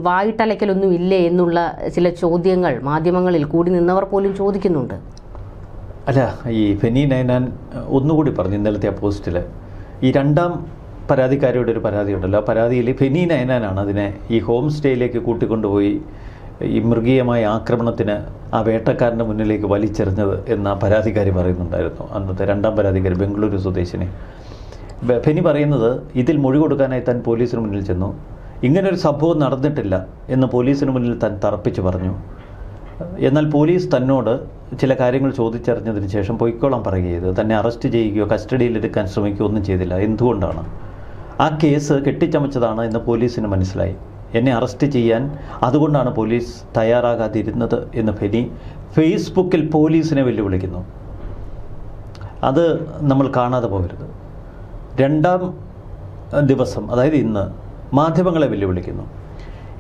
വായിട്ടലയ്ക്കലൊന്നും ഇല്ലേ എന്നുള്ള ചില ചോദ്യങ്ങൾ മാധ്യമങ്ങളിൽ കൂടി നിന്നവർ പോലും ചോദിക്കുന്നുണ്ട്. അല്ല, ഈ ഫെനി നയനാൻ ഒന്നുകൂടി പറഞ്ഞു ഇന്നലത്തെ ആ പോസ്റ്റിൽ. ഈ 2ാം പരാതിക്കാരിയുടെ ഒരു പരാതി ഉണ്ടല്ലോ, ആ പരാതിയിൽ ഫെനി നയനാനാണ് അതിനെ ഈ ഹോം സ്റ്റേയിലേക്ക് കൂട്ടിക്കൊണ്ടുപോയി ഈ മൃഗീയമായ ആക്രമണത്തിന് ആ വേട്ടക്കാരൻ്റെ മുന്നിലേക്ക് വലിച്ചെറിഞ്ഞത് എന്ന പരാതിക്കാരി പറയുന്നുണ്ടായിരുന്നു. അന്നത്തെ 2ാം പരാതിക്കാരി ബംഗളൂരു സ്വദേശിനി. ഫെനി പറയുന്നത് ഇതിൽ മൊഴി കൊടുക്കാനായി താൻ പോലീസിന് മുന്നിൽ ചെന്നു. ഇങ്ങനൊരു സംഭവം നടന്നിട്ടില്ല എന്ന് പോലീസിന് മുന്നിൽ താൻ തറപ്പിച്ച് പറഞ്ഞു. എന്നാൽ പോലീസ് തന്നോട് ചില കാര്യങ്ങൾ ചോദിച്ചറിഞ്ഞതിന് ശേഷം പൊയ്ക്കോളാൻ പറയുകയത്, തന്നെ അറസ്റ്റ് ചെയ്യുകയോ കസ്റ്റഡിയിലെടുക്കാൻ ശ്രമിക്കുകയോ ഒന്നും ചെയ്തില്ല. എന്തുകൊണ്ടാണ്? ആ കേസ് കെട്ടിച്ചമച്ചതാണ് എന്ന് പോലീസിന് മനസ്സിലായി. എന്നെ അറസ്റ്റ് ചെയ്യാൻ അതുകൊണ്ടാണ് പോലീസ് തയ്യാറാകാതിരുന്നത് എന്ന് ഫെനി ഫേസ്ബുക്കിൽ പോലീസിനെ വെല്ലുവിളിക്കുന്നു. അത് നമ്മൾ കാണാതെ പോകരുത്. 2ാം ദിവസം, അതായത് ഇന്ന്, മാധ്യമങ്ങളെ വെല്ലുവിളിക്കുന്നു.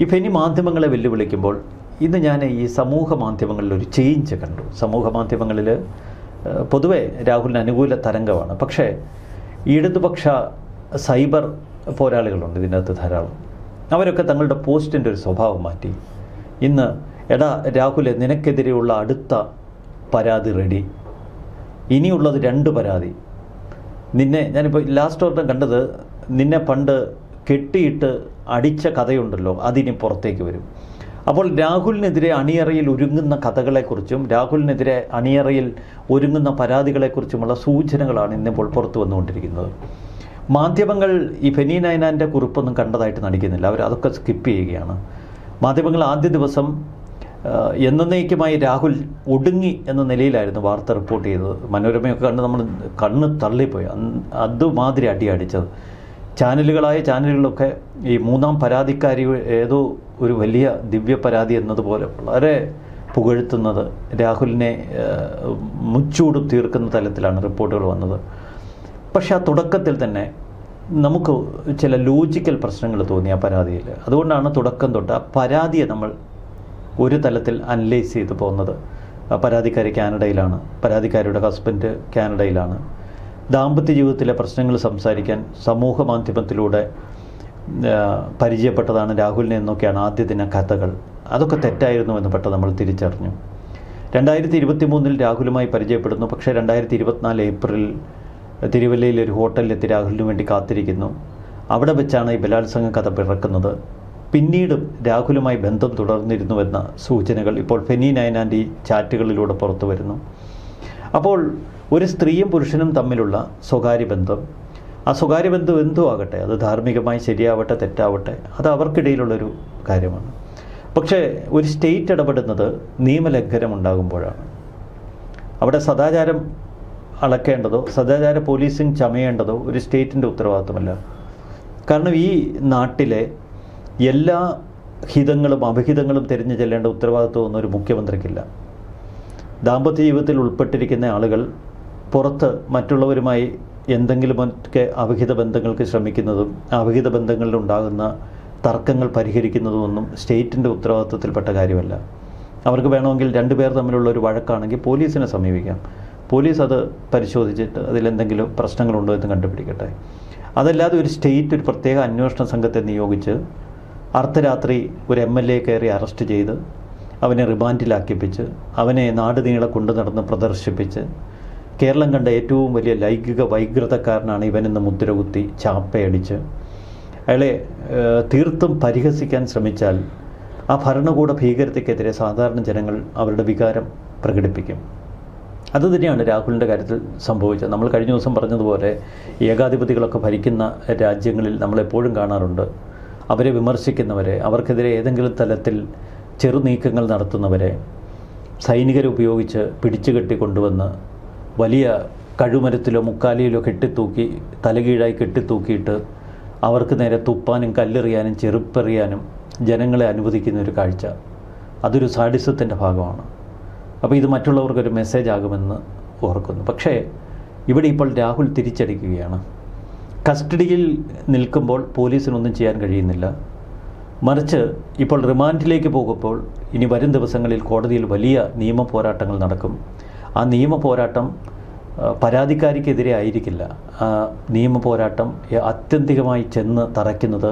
ഈ ഫെനി മാധ്യമങ്ങളെ വെല്ലുവിളിക്കുമ്പോൾ ഇന്ന് ഞാൻ ഈ സമൂഹ മാധ്യമങ്ങളിൽ ഒരു ചേഞ്ച് കണ്ടു. സമൂഹ മാധ്യമങ്ങളിൽ പൊതുവെ രാഹുലിന് അനുകൂല തരംഗമാണ്. പക്ഷേ ഇടതുപക്ഷ സൈബർ പോരാളികളുണ്ട് ഇതിനകത്ത് ധാരാളം. അവരൊക്കെ തങ്ങളുടെ പോസ്റ്റിൻ്റെ ഒരു സ്വഭാവം മാറ്റി. ഇന്ന് എടാ രാഹുലെ, നിനക്കെതിരെയുള്ള അടുത്ത പരാതി റെഡി, ഇനിയുള്ളത് 2 പരാതി. നിന്നെ ഞാനിപ്പോൾ ലാസ്റ്റ് ഓർഡർ കണ്ടത്, നിന്നെ പണ്ട് കെട്ടിയിട്ട് അടിച്ച കഥയുണ്ടല്ലോ, അതിനി പുറത്തേക്ക് വരും. അപ്പോൾ രാഹുലിനെതിരെ അണിയറയിൽ ഒരുങ്ങുന്ന കഥകളെക്കുറിച്ചും രാഹുലിനെതിരെ അണിയറയിൽ ഒരുങ്ങുന്ന പരാതികളെക്കുറിച്ചുമുള്ള സൂചനകളാണ് ഇന്നിപ്പോൾ പുറത്തു വന്നുകൊണ്ടിരിക്കുന്നത്. മാധ്യമങ്ങൾ ഈ ഫെനി നൈനാൻ്റെ കുറിപ്പൊന്നും കണ്ടതായിട്ട് നടിക്കുന്നില്ല, അവർ അതൊക്കെ സ്കിപ്പ് ചെയ്യുകയാണ്. മാധ്യമങ്ങൾ ആദ്യ ദിവസം എന്നേക്കുമായി രാഹുൽ ഒടുങ്ങി എന്ന നിലയിലായിരുന്നു വാർത്ത റിപ്പോർട്ട് ചെയ്തത്. മനോരമയൊക്കെ കണ്ട് നമ്മൾ കണ്ണ് തള്ളിപ്പോയി, അതുമാതിരി അടിച്ചത്. ചാനലുകളൊക്കെ ഈ 3-ാം പരാതിക്കാരി ഏതോ ഒരു വലിയ ദിവ്യ പരാതി എന്നതുപോലെ വളരെ പുകഴ്ത്തുന്നത്, രാഹുലിനെ മുച്ചൂടും തീർക്കുന്ന തലത്തിലാണ് റിപ്പോർട്ടുകൾ വന്നത്. പക്ഷേ ആ തുടക്കത്തിൽ തന്നെ നമുക്ക് ചില ലോജിക്കൽ പ്രശ്നങ്ങൾ തോന്നി ആ പരാതിയിൽ. അതുകൊണ്ടാണ് തുടക്കം തൊട്ട് ആ പരാതിയെ നമ്മൾ ഒരു തലത്തിൽ അനലൈസ് ചെയ്ത് പോകുന്നത്. പരാതിക്കാരി കാനഡയിലാണ്, പരാതിക്കാരിയുടെ ഹസ്ബൻഡ് കാനഡയിലാണ്. ദാമ്പത്യ ജീവിതത്തിലെ പ്രശ്നങ്ങൾ സംസാരിക്കാൻ സമൂഹ മാധ്യമത്തിലൂടെ പരിചയപ്പെട്ടതാണ് രാഹുലിനെ എന്നൊക്കെയാണ് ആദ്യ ദിന കഥകൾ. അതൊക്കെ തെറ്റായിരുന്നുവെന്ന് പെട്ടെന്ന് നമ്മൾ തിരിച്ചറിഞ്ഞു. 2023 രാഹുലുമായി പരിചയപ്പെടുന്നു. പക്ഷേ 2024 ഏപ്രിൽ തിരുവല്ലയിൽ ഒരു ഹോട്ടലിലെത്തി രാഹുലിന് വേണ്ടി കാത്തിരിക്കുന്നു. അവിടെ വെച്ചാണ് ഈ ബലാത്സംഗ കഥ പിറക്കുന്നത്. പിന്നീടും രാഹുലുമായി ബന്ധം തുടർന്നിരുന്നുവെന്ന സൂചനകൾ ഇപ്പോൾ ഫെനി നൈനാൻ്റെ ഈ ചാറ്റുകളിലൂടെ പുറത്തു വരുന്നു. അപ്പോൾ ഒരു സ്ത്രീയും പുരുഷനും തമ്മിലുള്ള സ്വകാര്യ ബന്ധം, ആ സ്വകാര്യ ബന്ധം എന്തോ ആകട്ടെ, അത് ധാർമ്മികമായി ശരിയാവട്ടെ തെറ്റാവട്ടെ, അത് അവർക്കിടയിലുള്ളൊരു കാര്യമാണ്. പക്ഷേ ഒരു സ്റ്റേറ്റ് ഇടപെടുന്നത് നിയമലംഘനം ഉണ്ടാകുമ്പോഴാണ്. അവിടെ സദാചാരം അളക്കേണ്ടതോ സദാചാര പോലീസിങ് ചമയേണ്ടതോ ഒരു സ്റ്റേറ്റിൻ്റെ ഉത്തരവാദിത്വമല്ല. കാരണം ഈ നാട്ടിലെ എല്ലാ ഹിതങ്ങളും അഭിഹിതങ്ങളും തിരിഞ്ഞു ചെല്ലേണ്ട ഉത്തരവാദിത്വമൊന്നും ഒരു മുഖ്യമന്ത്രിക്കില്ല. ദാമ്പത്യ ജീവിതത്തിൽ ഉൾപ്പെട്ടിരിക്കുന്ന ആളുകൾ പുറത്ത് മറ്റുള്ളവരുമായി എന്തെങ്കിലുമൊക്കെ അവിഹിത ബന്ധങ്ങൾക്ക് ശ്രമിക്കുന്നതും അവിഹിത ബന്ധങ്ങളിലുണ്ടാകുന്ന തർക്കങ്ങൾ പരിഹരിക്കുന്നതുമൊന്നും സ്റ്റേറ്റിൻ്റെ ഉത്തരവാദിത്വത്തിൽപ്പെട്ട കാര്യമല്ല. അവർക്ക് വേണമെങ്കിൽ 2 പേർ തമ്മിലുള്ള ഒരു വഴക്കാണെങ്കിൽ പോലീസിനെ സമീപിക്കാം. പോലീസ് അത് പരിശോധിച്ചിട്ട് അതിലെന്തെങ്കിലും പ്രശ്നങ്ങളുണ്ടോ എന്ന് കണ്ടുപിടിക്കട്ടെ. അതല്ലാതെ ഒരു സ്റ്റേറ്റ് ഒരു പ്രത്യേക അന്വേഷണ സംഘത്തെ നിയോഗിച്ച് അർദ്ധരാത്രി ഒരു MLA കയറി അറസ്റ്റ് ചെയ്ത് അവനെ റിമാൻഡിലാക്കിപ്പിച്ച് അവനെ നാട് നീളെ കൊണ്ടു നടന്ന് പ്രദർശിപ്പിച്ച് കേരളം കണ്ട ഏറ്റവും വലിയ ലൈംഗിക വൈകൃതക്കാരനാണ് ഇവനെന്ന് മുദ്രകുത്തി ചാപ്പയടിച്ച് അയാളെ തീർത്തും പരിഹസിക്കാൻ ശ്രമിച്ചാൽ ആ ഭരണകൂട ഭീകരതയ്ക്കെതിരെ സാധാരണ ജനങ്ങൾ അവരുടെ വികാരം പ്രകടിപ്പിക്കും. അതുതന്നെയാണ് രാഹുലിൻ്റെ കാര്യത്തിൽ സംഭവിച്ചത്. നമ്മൾ കഴിഞ്ഞ ദിവസം പറഞ്ഞതുപോലെ ഏകാധിപതികളൊക്കെ ഭരിക്കുന്ന രാജ്യങ്ങളിൽ നമ്മളെപ്പോഴും കാണാറുണ്ട് അവരെ വിമർശിക്കുന്നവരെ, അവർക്കെതിരെ ഏതെങ്കിലും തലത്തിൽ ചെറുനീക്കങ്ങൾ നടത്തുന്നവരെ സൈനികരെ ഉപയോഗിച്ച് പിടിച്ചുകെട്ടി കൊണ്ടുവന്ന് വലിയ കഴുമരത്തിലോ മുക്കാലിയിലോ കെട്ടിത്തൂക്കി തലകീഴായി കെട്ടിത്തൂക്കിയിട്ട് അവർക്ക് നേരെ തുപ്പാനും കല്ലെറിയാനും ചെറുപ്പെറിയാനും ജനങ്ങളെ അനുവദിക്കുന്ന ഒരു കാഴ്ച, അതൊരു സാഡിസത്തിൻ്റെ ഭാഗമാണ്. അപ്പോൾ ഇത് മറ്റുള്ളവർക്കൊരു മെസ്സേജ് ആകുമെന്ന് ഓർക്കുന്നു. പക്ഷേ ഇവിടെ ഇപ്പോൾ രാഹുൽ തിരിച്ചടിക്കുകയാണ്. കസ്റ്റഡിയിൽ നിൽക്കുമ്പോൾ പോലീസിനൊന്നും ചെയ്യാൻ കഴിയുന്നില്ല. മറിച്ച് ഇപ്പോൾ റിമാൻഡിലേക്ക് പോകുമ്പോൾ ഇനി വരും ദിവസങ്ങളിൽ കോടതിയിൽ വലിയ നിയമ പോരാട്ടങ്ങൾ നടക്കും. ആ നിയമ പോരാട്ടം പരാതിക്കാരിക്കെതിരെ ആയിരിക്കില്ല. ആ നിയമ പോരാട്ടം ആത്യന്തികമായി ചെന്ന് തറയ്ക്കുന്നത്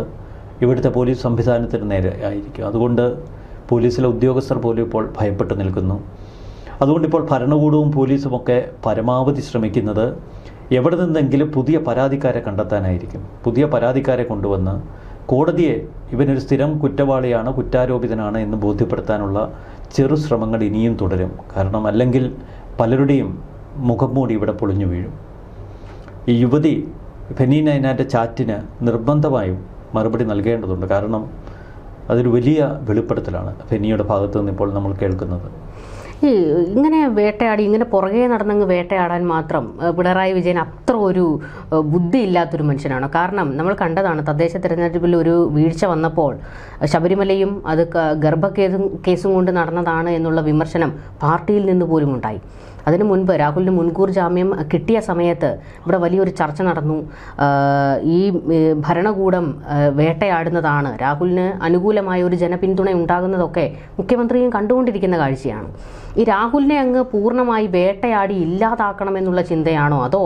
ഇവിടുത്തെ പോലീസ് സംവിധാനത്തിന് നേരെ ആയിരിക്കും. അതുകൊണ്ട് പോലീസിലെ ഉദ്യോഗസ്ഥർ പോലും ഇപ്പോൾ ഭയപ്പെട്ട് നിൽക്കുന്നു. അതുകൊണ്ടിപ്പോൾ ഭരണകൂടവും പോലീസുമൊക്കെ പരമാവധി ശ്രമിക്കുന്നത് എവിടെ നിന്നെങ്കിലും പുതിയ പരാതിക്കാരെ കണ്ടെത്താനായിരിക്കും. പുതിയ പരാതിക്കാരെ കൊണ്ടുവന്ന് കോടതിയെ ഇവനൊരു സ്ഥിരം കുറ്റവാളിയാണ്, കുറ്റാരോപിതനാണ് എന്ന് ബോധ്യപ്പെടുത്താനുള്ള ചെറു ശ്രമങ്ങൾ ഇനിയും തുടരും. കാരണം അല്ലെങ്കിൽ പലരുടെയും മുഖം മൂടി ഇവിടെ പൊളിഞ്ഞു വീഴും. ഈ യുവതി ഫെനി നൈനാൻ്റെ ചാറ്റിന് നിർബന്ധമായും മറുപടി നൽകേണ്ടതുണ്ട്. കാരണം അതൊരു വലിയ വെളിപ്പെടുത്തലാണ് ഫെനിയുടെ ഭാഗത്ത് നിന്ന് ഇപ്പോൾ നമ്മൾ കേൾക്കുന്നത്. ഈ ഇങ്ങനെ വേട്ടയാടി ഇങ്ങനെ പുറകെ നടന്നങ്ങ് വേട്ടയാടാൻ മാത്രം പിണറായി വിജയൻ അത്ര ഒരു ബുദ്ധിയില്ലാത്തൊരു മനുഷ്യനാണ്. കാരണം നമ്മൾ കണ്ടതാണ് തദ്ദേശ തിരഞ്ഞെടുപ്പിൽ ഒരു വീഴ്ച വന്നപ്പോൾ ശബരിമലയും അത് ഗർഭക്കേസും കൊണ്ട് നടന്നതാണ് എന്നുള്ള വിമർശനം പാർട്ടിയിൽ നിന്ന് പോലും ഉണ്ടായി. അതിനു മുൻപ് രാഹുലിന് മുൻകൂർ ജാമ്യം കിട്ടിയ സമയത്ത് ഇവിടെ വലിയൊരു ചർച്ച നടന്നു. ഈ ഭരണകൂടം വേട്ടയാടുന്നതാണ്, രാഹുലിന് അനുകൂലമായ ഒരു ജനപിന്തുണ ഉണ്ടാകുന്നതൊക്കെ മുഖ്യമന്ത്രിയും കണ്ടുകൊണ്ടിരിക്കുന്ന കാഴ്ചയാണ്. ഈ രാഹുലിനെ അങ്ങ് പൂർണ്ണമായി വേട്ടയാടി ഇല്ലാതാക്കണമെന്നുള്ള ചിന്തയാണോ, അതോ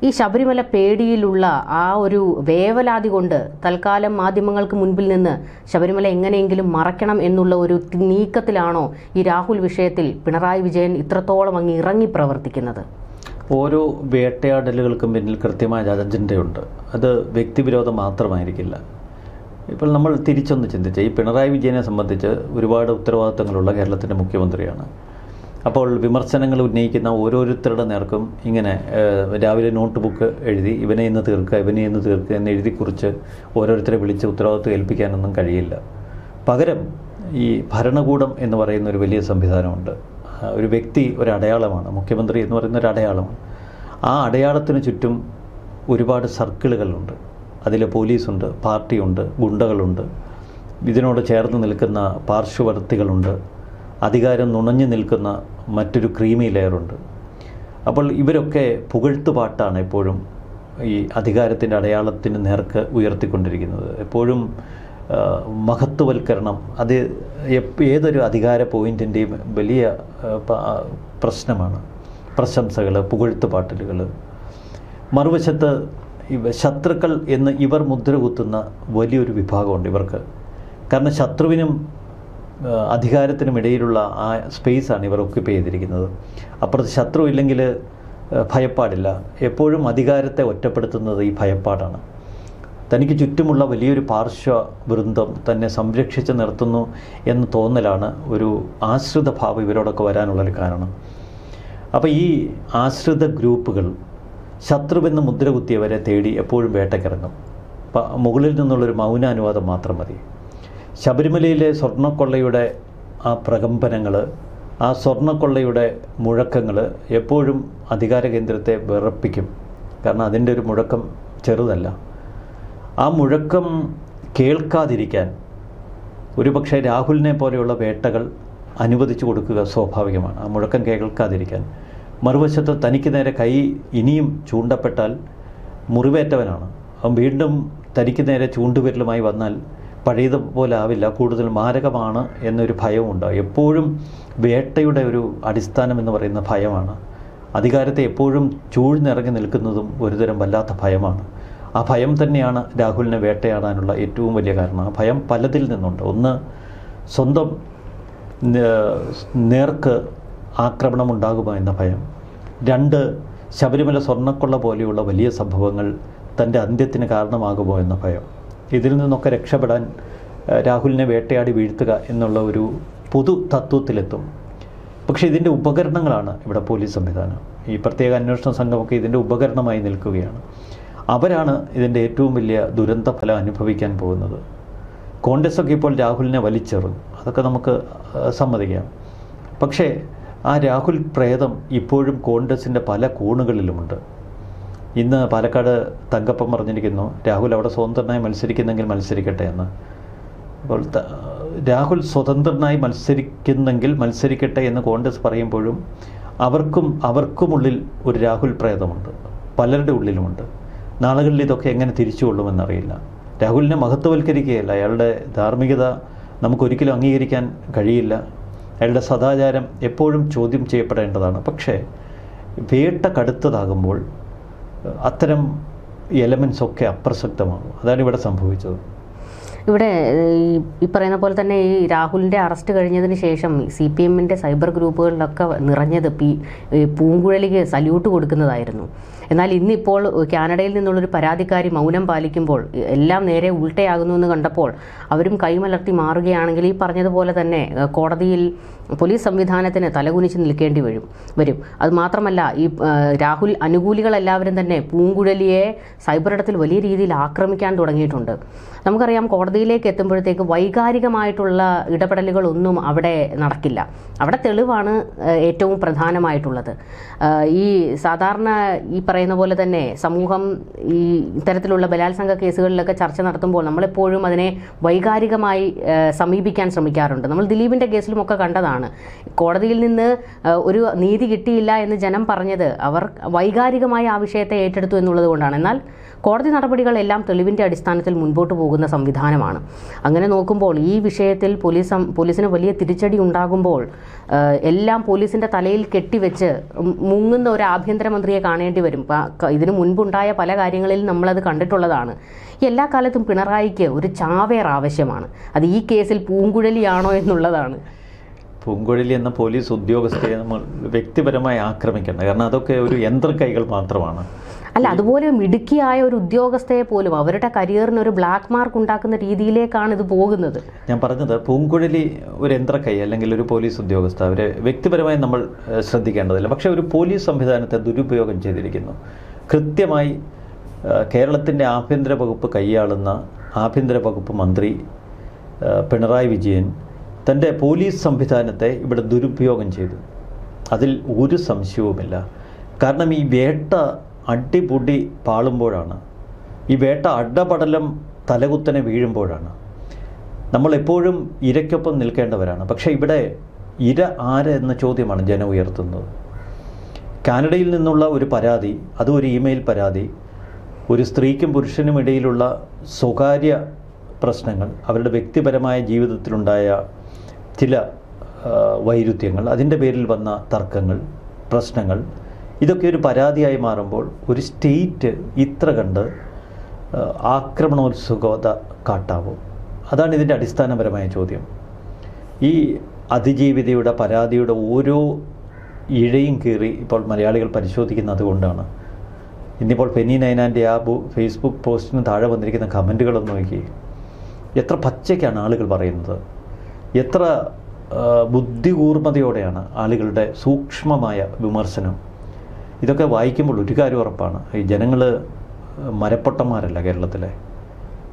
ഈ ശബരിമല പേടിയിലുള്ള ആ ഒരു വേവലാതി കൊണ്ട് തൽക്കാലം മാധ്യമങ്ങൾക്ക് മുൻപിൽ നിന്ന് ശബരിമല എങ്ങനെയെങ്കിലും മറയ്ക്കണം എന്നുള്ള ഒരു നീക്കത്തിലാണോ ഈ രാഹുൽ വിഷയത്തിൽ പിണറായി വിജയൻ ഇത്രത്തോളം അങ്ങ് ഇറങ്ങി പ്രവർത്തിക്കുന്നത്? ഓരോ വേട്ടയാടലുകൾക്കും പിന്നിൽ കൃത്യമായ അജണ്ടയുണ്ട്. അത് വ്യക്തിവിരോധം മാത്രമായിരിക്കില്ല. ഇപ്പോൾ നമ്മൾ തിരിച്ചൊന്ന് ചിന്തിച്ച് ഈ പിണറായി വിജയനെ സംബന്ധിച്ച് ഒരുപാട് ഉത്തരവാദിത്തങ്ങളുള്ള കേരളത്തിൻ്റെ മുഖ്യമന്ത്രിയാണ്. അപ്പോൾ വിമർശനങ്ങൾ ഉന്നയിക്കുന്ന ഓരോരുത്തരുടെ നേർക്കും ഇങ്ങനെ രാവിലെ നോട്ട് ബുക്ക് എഴുതി ഇവനെ ഇന്ന് തീർക്കുക എന്ന് എഴുതി കുറിച്ച് ഓരോരുത്തരെ വിളിച്ച് ഉത്തരവാദിത്വം ഏൽപ്പിക്കാനൊന്നും കഴിയില്ല. പകരം ഈ ഭരണകൂടം എന്ന് പറയുന്ന ഒരു വലിയ സംവിധാനമുണ്ട്. ഒരു വ്യക്തി ഒരു അടയാളമാണ്, മുഖ്യമന്ത്രി എന്ന് പറയുന്ന ഒരു അടയാളമാണ്. ആ അടയാളത്തിന് ചുറ്റും ഒരുപാട് സർക്കിളുകളുണ്ട്. അതിൽ പോലീസുണ്ട്, പാർട്ടിയുണ്ട്, ഗുണ്ടകളുണ്ട്, ഇതിനോട് ചേർന്ന് നിൽക്കുന്ന പാർശ്വവർത്തികളുണ്ട്, അധികാരം നുണഞ്ഞു നിൽക്കുന്ന മറ്റൊരു ക്രീമി ലെയറുണ്ട്. അപ്പോൾ ഇവരൊക്കെ പുകഴ്ത്തുപാട്ടാണ് എപ്പോഴും ഈ അധികാരത്തിൻ്റെ അടയാളത്തിന് നേർക്ക് ഉയർത്തിക്കൊണ്ടിരിക്കുന്നത്. എപ്പോഴും മഹത്വവൽക്കരണം അത് ഏതൊരു അധികാര പോയിൻറ്റിൻ്റെയും വലിയ പ്രശ്നമാണ്. പ്രശംസകൾ, പുകഴ്ത്തുപാട്ടലുകൾ. മറുവശത്ത് ശത്രുക്കൾ എന്ന് ഇവർ മുദ്ര കുത്തുന്ന വലിയൊരു വിഭാഗമുണ്ട് ഇവർക്ക്. കാരണം ശത്രുവിനും അധികാരത്തിനും ഇടയിലുള്ള ആ സ്പേസാണ് ഇവർ ഒക്യുപ്പൈ ചെയ്തിരിക്കുന്നത്. അപ്പുറത്ത് ശത്രു ഇല്ലെങ്കിൽ ഭയപ്പാടില്ല. എപ്പോഴും അധികാരത്തെ ഒറ്റപ്പെടുത്തുന്നത് ഈ ഭയപ്പാടാണ്. തനിക്ക് ചുറ്റുമുള്ള വലിയൊരു പാർശ്വവൃന്ദം തന്നെ സംരക്ഷിച്ച് നിർത്തുന്നു എന്ന തോന്നലാണ് ഒരു ആശ്രിത ഭാവം ഇവരോടൊക്കെ വരാനുള്ളൊരു കാരണം. അപ്പോൾ ഈ ആശ്രിത ഗ്രൂപ്പുകൾ ശത്രുവെന്ന് മുദ്ര കുത്തിയവരെ തേടി എപ്പോഴും വേട്ടക്കിറങ്ങും. മുകളിൽ നിന്നുള്ളൊരു മൗനാനുവാദം മാത്രം മതി. ശബരിമലയിലെ സ്വർണ്ണക്കൊള്ളയുടെ ആ പ്രകമ്പനങ്ങൾ, ആ സ്വർണ്ണക്കൊള്ളയുടെ മുഴക്കങ്ങൾ എപ്പോഴും അധികാര കേന്ദ്രത്തെ വിറപ്പിക്കും. കാരണം അതിൻ്റെ ഒരു മുഴക്കം ചെറുതല്ല. ആ മുഴക്കം കേൾക്കാതിരിക്കാൻ ഒരുപക്ഷെ രാഹുലിനെ പോലെയുള്ള വേട്ടകൾ അനുവദിച്ചു കൊടുക്കുക സ്വാഭാവികമാണ്, ആ മുഴക്കം കേൾക്കാതിരിക്കാൻ. മറുവശത്ത് തനിക്ക് നേരെ കൈ ഇനിയും ചൂണ്ടപ്പെട്ടാൽ മുറിവേറ്റവനാണ്. അവൻ വീണ്ടും തനിക്ക് നേരെ ചൂണ്ടുവിരലുമായി വന്നാൽ പഴയതുപോലെ ആവില്ല, കൂടുതൽ മാരകമാണ് എന്നൊരു ഭയമുണ്ട്. എപ്പോഴും വേട്ടയുടെ ഒരു അടിസ്ഥാനം എന്ന് പറയുന്ന ഭയമാണ്. അധികാരത്തെ എപ്പോഴും ചൂഴ്ന്നിറങ്ങി നിൽക്കുന്നതും ഒരുതരം വല്ലാത്ത ഭയമാണ്. ആ ഭയം തന്നെയാണ് രാഹുലിനെ വേട്ടയാടാനുള്ള ഏറ്റവും വലിയ കാരണം. ആ ഭയം പലതിൽ നിന്നുണ്ട്. ഒന്ന്, സ്വന്തം നേർക്ക് ആക്രമണമുണ്ടാകുമോ എന്ന ഭയം. രണ്ട്, ശബരിമല സ്വർണ്ണക്കൊള്ള പോലെയുള്ള വലിയ സംഭവങ്ങൾ തൻ്റെ അന്ത്യത്തിന് കാരണമാകുമോ എന്ന ഭയം. ഇതിൽ നിന്നൊക്കെ രക്ഷപ്പെടാൻ രാഹുലിനെ വേട്ടയാടി വീഴ്ത്തുക എന്നുള്ള ഒരു പൊതു തത്വത്തിലെത്തും. പക്ഷേ ഇതിൻ്റെ ഉപകരണങ്ങളാണ് ഇവിടെ പോലീസ് സംവിധാനം. ഈ പ്രത്യേക അന്വേഷണ സംഘമൊക്കെ ഇതിൻ്റെ ഉപകരണമായി നിൽക്കുകയാണ്. അവരാണ് ഇതിൻ്റെ ഏറ്റവും വലിയ ദുരന്ത ഫലം അനുഭവിക്കാൻ പോകുന്നത്. കോൺഗ്രസ്സൊക്കെ ഇപ്പോൾ രാഹുലിനെ വലിച്ചെറിഞ്ഞു, അതൊക്കെ നമുക്ക് സമ്മതിക്കാം. പക്ഷേ ആ രാഹുൽ പ്രേതം ഇപ്പോഴും കോൺഗ്രസിൻ്റെ പല കോണുകളിലുമുണ്ട്. ഇന്ന് പാലക്കാട് തങ്കപ്പം പറഞ്ഞിരിക്കുന്നു രാഹുൽ അവിടെ സ്വതന്ത്രനായി മത്സരിക്കുന്നെങ്കിൽ മത്സരിക്കട്ടെ എന്ന്. അപ്പോൾ രാഹുൽ സ്വതന്ത്രനായി മത്സരിക്കുന്നെങ്കിൽ മത്സരിക്കട്ടെ എന്ന് കോൺഗ്രസ് പറയുമ്പോഴും അവർക്കുമുള്ളിൽ ഒരു രാഹുൽ പ്രേതമുണ്ട്, പലരുടെ ഉള്ളിലുമുണ്ട്. നാളുകളിൽ ഇതൊക്കെ എങ്ങനെ തിരിച്ചുകൊള്ളുമെന്നറിയില്ല. രാഹുലിനെ മഹത്വവൽക്കരിക്കുകയല്ല, അയാളുടെ ധാർമ്മികത നമുക്കൊരിക്കലും അംഗീകരിക്കാൻ കഴിയില്ല. അയാളുടെ സദാചാരം എപ്പോഴും ചോദ്യം ചെയ്യപ്പെടേണ്ടതാണ്. പക്ഷേ വേട്ട കടുത്തതാകുമ്പോൾ അത്തരം എലമെൻസ് ഒക്കെ അപ്രസക്തമാകും. അതാണ് ഇവിടെ സംഭവിച്ചത്. ഇവിടെ ഈ പറയുന്ന പോലെ തന്നെ ഈ രാഹുലിൻ്റെ അറസ്റ്റ് കഴിഞ്ഞതിന് ശേഷം CPM-ൻ്റെ സൈബർ ഗ്രൂപ്പുകളിലൊക്കെ നിറഞ്ഞത് പൂങ്കുഴലിക്ക് സല്യൂട്ട് കൊടുക്കുന്നതായിരുന്നു. എന്നാൽ ഇന്നിപ്പോൾ കാനഡയിൽ നിന്നുള്ളൊരു പരാതിക്കാരി മൗനം പാലിക്കുമ്പോൾ എല്ലാം നേരെ ഉൾട്ടയാകുന്നു എന്ന് കണ്ടപ്പോൾ അവരും കൈമലർത്തി മാറുകയാണെങ്കിൽ ഈ പറഞ്ഞതുപോലെ തന്നെ കോടതിയിൽ പോലീസ് സംവിധാനത്തിന് തലകുനിച്ച് നിൽക്കേണ്ടി വരും. അതുമാത്രമല്ല, ഈ രാഹുൽ അനുകൂലികളെല്ലാവരും തന്നെ പൂങ്കുഴലിയെ സൈബറിടത്തിൽ വലിയ രീതിയിൽ ആക്രമിക്കാൻ തുടങ്ങിയിട്ടുണ്ട്. നമുക്കറിയാം, കോടതിയിലേക്ക് എത്തുമ്പോഴത്തേക്ക് വൈകാരികമായിട്ടുള്ള ഇടപെടലുകളൊന്നും അവിടെ നടക്കില്ല. അവിടെ തെളിവാണ് ഏറ്റവും പ്രധാനമായിട്ടുള്ളത്. ഈ സാധാരണ ഈ പറയുന്ന പോലെ തന്നെ സമൂഹം ഈ ഇത്തരത്തിലുള്ള ബലാത്സംഗ കേസുകളിലൊക്കെ ചർച്ച നടത്തുമ്പോൾ നമ്മളെപ്പോഴും അതിനെ വൈകാരികമായി സമീപിക്കാൻ ശ്രമിക്കാറുണ്ട്. നമ്മൾ ദിലീപിൻ്റെ കേസിലുമൊക്കെ കണ്ടതാണ്. കോടതിയിൽ നിന്ന് ഒരു നീതി കിട്ടിയില്ല എന്ന് ജനം പറഞ്ഞത് അവർ വൈകാരികമായി ആ വിഷയത്തെ ഏറ്റെടുത്തു എന്നുള്ളത് കൊണ്ടാണ്. എന്നാൽ കോടതി നടപടികളെല്ലാം തെളിവിൻ്റെ അടിസ്ഥാനത്തിൽ മുൻപോട്ട് പോകുന്ന സംവിധാനമാണ്. അങ്ങനെ നോക്കുമ്പോൾ ഈ വിഷയത്തിൽ പോലീസിന് വലിയ തിരിച്ചടി ഉണ്ടാകുമ്പോൾ എല്ലാം പോലീസിൻ്റെ തലയിൽ കെട്ടിവെച്ച് മുങ്ങുന്ന ഒരു ആഭ്യന്തരമന്ത്രിയെ കാണേണ്ടി വരും. ഇതിനു മുൻപുണ്ടായ പല കാര്യങ്ങളിൽ നമ്മളത് കണ്ടിട്ടുള്ളതാണ്. എല്ലാ കാലത്തും പിണറായിക്ക് ഒരു ചാവേർ ആവശ്യമാണ്. അത് ഈ കേസിൽ പൂങ്കുഴലിയാണോ എന്നുള്ളതാണ്. പൂങ്കുഴലി എന്ന പോലീസ് ഉദ്യോഗസ്ഥയെ നമ്മൾ വ്യക്തിപരമായി ആക്രമിക്കേണ്ട, കാരണം അതൊക്കെ ഒരു യന്ത്രക്കൈകൾ മാത്രമാണ്. അല്ല, അതുപോലെ മിടുക്കിയായ ഒരു ഉദ്യോഗസ്ഥയെ പോലും അവരുടെ കരിയറിന് ഒരു ബ്ലാക്ക് മാർക്ക് ഉണ്ടാക്കുന്ന രീതിയിലേക്കാണ് ഇത് പോകുന്നത്. ഞാൻ പറഞ്ഞത് പൂങ്കുഴലി ഒരു യന്ത്രക്കൈ അല്ലെങ്കിൽ ഒരു പോലീസ് ഉദ്യോഗസ്ഥ, അവരെ വ്യക്തിപരമായി നമ്മൾ ശ്രദ്ധിക്കേണ്ടതില്ല. പക്ഷേ ഒരു പോലീസ് സംവിധാനത്തെ ദുരുപയോഗം ചെയ്തിരിക്കുന്നു. കൃത്യമായി കേരളത്തിൻ്റെ ആഭ്യന്തര വകുപ്പ് കൈയാളുന്ന ആഭ്യന്തര വകുപ്പ് മന്ത്രി പിണറായി വിജയൻ തൻ്റെ പോലീസ് സംവിധാനത്തെ ഇവിടെ ദുരുപയോഗം ചെയ്തു. അതിൽ ഒരു സംശയവുമില്ല. കാരണം ഈ വേട്ട അടിപൊടി പാളുമ്പോഴാണ്, ഈ വേട്ട അടപടലം തലകുത്തനെ വീഴുമ്പോഴാണ്. നമ്മളെപ്പോഴും ഇരയ്ക്കൊപ്പം നിൽക്കേണ്ടവരാണ്. പക്ഷേ ഇവിടെ ഇര ആര് എന്ന ചോദ്യമാണ് ജനം ഉയർത്തുന്നത്. കാനഡയിൽ നിന്നുള്ള ഒരു പരാതി, അതും ഒരു ഇമെയിൽ പരാതി, ഒരു സ്ത്രീക്കും പുരുഷനും ഇടയിലുള്ള സ്വകാര്യ പ്രശ്നങ്ങൾ, അവരുടെ വ്യക്തിപരമായ ജീവിതത്തിലുണ്ടായ ചില വൈരുദ്ധ്യങ്ങൾ, അതിൻ്റെ പേരിൽ വന്ന തർക്കങ്ങൾ, പ്രശ്നങ്ങൾ, ഇതൊക്കെ ഒരു പരാതിയായി മാറുമ്പോൾ ഒരു സ്റ്റേറ്റ് ഇത്ര കണ്ട് ആക്രമണോത്സുകത കാട്ടാവോ? അതാണ് ഇതിൻ്റെ അടിസ്ഥാനപരമായ ചോദ്യം. ഈ അതിജീവിതയുടെ പരാതിയുടെ ഓരോ ഇഴയും കീറി ഇപ്പോൾ മലയാളികൾ പരിശോധിക്കുന്നത് കൊണ്ടാണ്. ഇന്നിപ്പോൾ ഫെനി നൈനാൻ്റെ ആ ഫേസ്ബുക്ക് പോസ്റ്റിന് താഴെ വന്നിരിക്കുന്ന കമൻറ്റുകളൊന്ന് നോക്കി. എത്ര പച്ചയ്ക്കാണ് ആളുകൾ പറയുന്നത്, എത്ര ബുദ്ധികൂർമ്മതയോടെയാണ് ആളുകളുടെ സൂക്ഷ്മമായ വിമർശനം. ഇതൊക്കെ വായിക്കുമ്പോൾ ഒരു കാര്യം ഉറപ്പാണ്, ഈ ജനങ്ങൾ മരപ്പൊട്ടന്മാരല്ല കേരളത്തിലെ.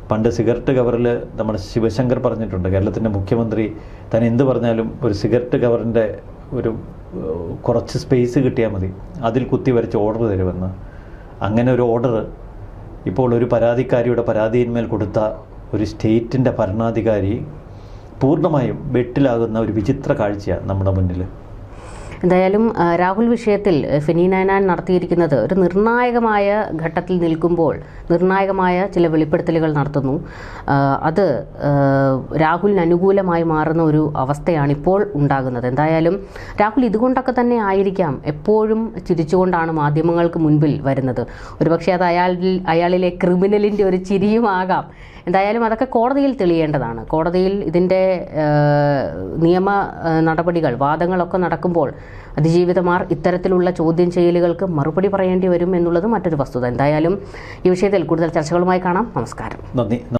പണ്ട് സിഗരറ്റ് കവറിൽ നമ്മുടെ ശിവശങ്കർ പറഞ്ഞിട്ടുണ്ട്, കേരളത്തിൻ്റെ മുഖ്യമന്ത്രി താൻ എന്ത് പറഞ്ഞാലും ഒരു സിഗരറ്റ് കവറിൻ്റെ ഒരു കുറച്ച് സ്പേസ് കിട്ടിയാൽ മതി, അതിൽ കുത്തി വരച്ച് ഓർഡർ തരുമെന്ന്. അങ്ങനെ ഒരു ഓർഡർ ഇപ്പോൾ ഒരു പരാതിക്കാരിയുടെ പരാതിയിന്മേൽ കൊടുത്ത ഒരു സ്റ്റേറ്റിൻ്റെ ഭരണാധികാരി പൂർണ്ണമായും വെട്ടിലാകുന്ന ഒരു വിചിത്ര കാഴ്ചയാണ് നമ്മുടെ മുന്നിൽ. എന്തായാലും രാഹുൽ വിഷയത്തിൽ ഫെനി നൈനാൻ നടത്തിയിരിക്കുന്നത് ഒരു നിർണായകമായ ഘട്ടത്തിൽ നിൽക്കുമ്പോൾ നിർണായകമായ ചില വെളിപ്പെടുത്തലുകൾ നടത്തുന്നു. അത് രാഹുലിന് അനുകൂലമായി മാറുന്ന ഒരു അവസ്ഥയാണ് ഇപ്പോൾ ഉണ്ടാകുന്നത്. എന്തായാലും രാഹുൽ ഇതുകൊണ്ടൊക്കെ തന്നെ ആയിരിക്കാം എപ്പോഴും ചിരിച്ചുകൊണ്ടാണ് മാധ്യമങ്ങൾക്ക് മുൻപിൽ വരുന്നത്. ഒരുപക്ഷെ അത് അയാളിലെ ക്രിമിനലിൻ്റെ ഒരു ചിരിയുമാകാം. എന്തായാലും അതൊക്കെ കോടതിയിൽ തെളിയേണ്ടതാണ്. കോടതിയിൽ ഇതിൻ്റെ നിയമ നടപടികൾ, വാദങ്ങളൊക്കെ നടക്കുമ്പോൾ അതിജീവിതമാർ ഇത്തരത്തിലുള്ള ചോദ്യം ചെയ്യലുകൾക്ക് മറുപടി പറയേണ്ടി വരും എന്നുള്ളത് മറ്റൊരു വസ്തുത. എന്തായാലും ഈ വിഷയത്തിൽ കൂടുതൽ ചർച്ചകളുമായി കാണാം. നമസ്കാരം. നന്ദി.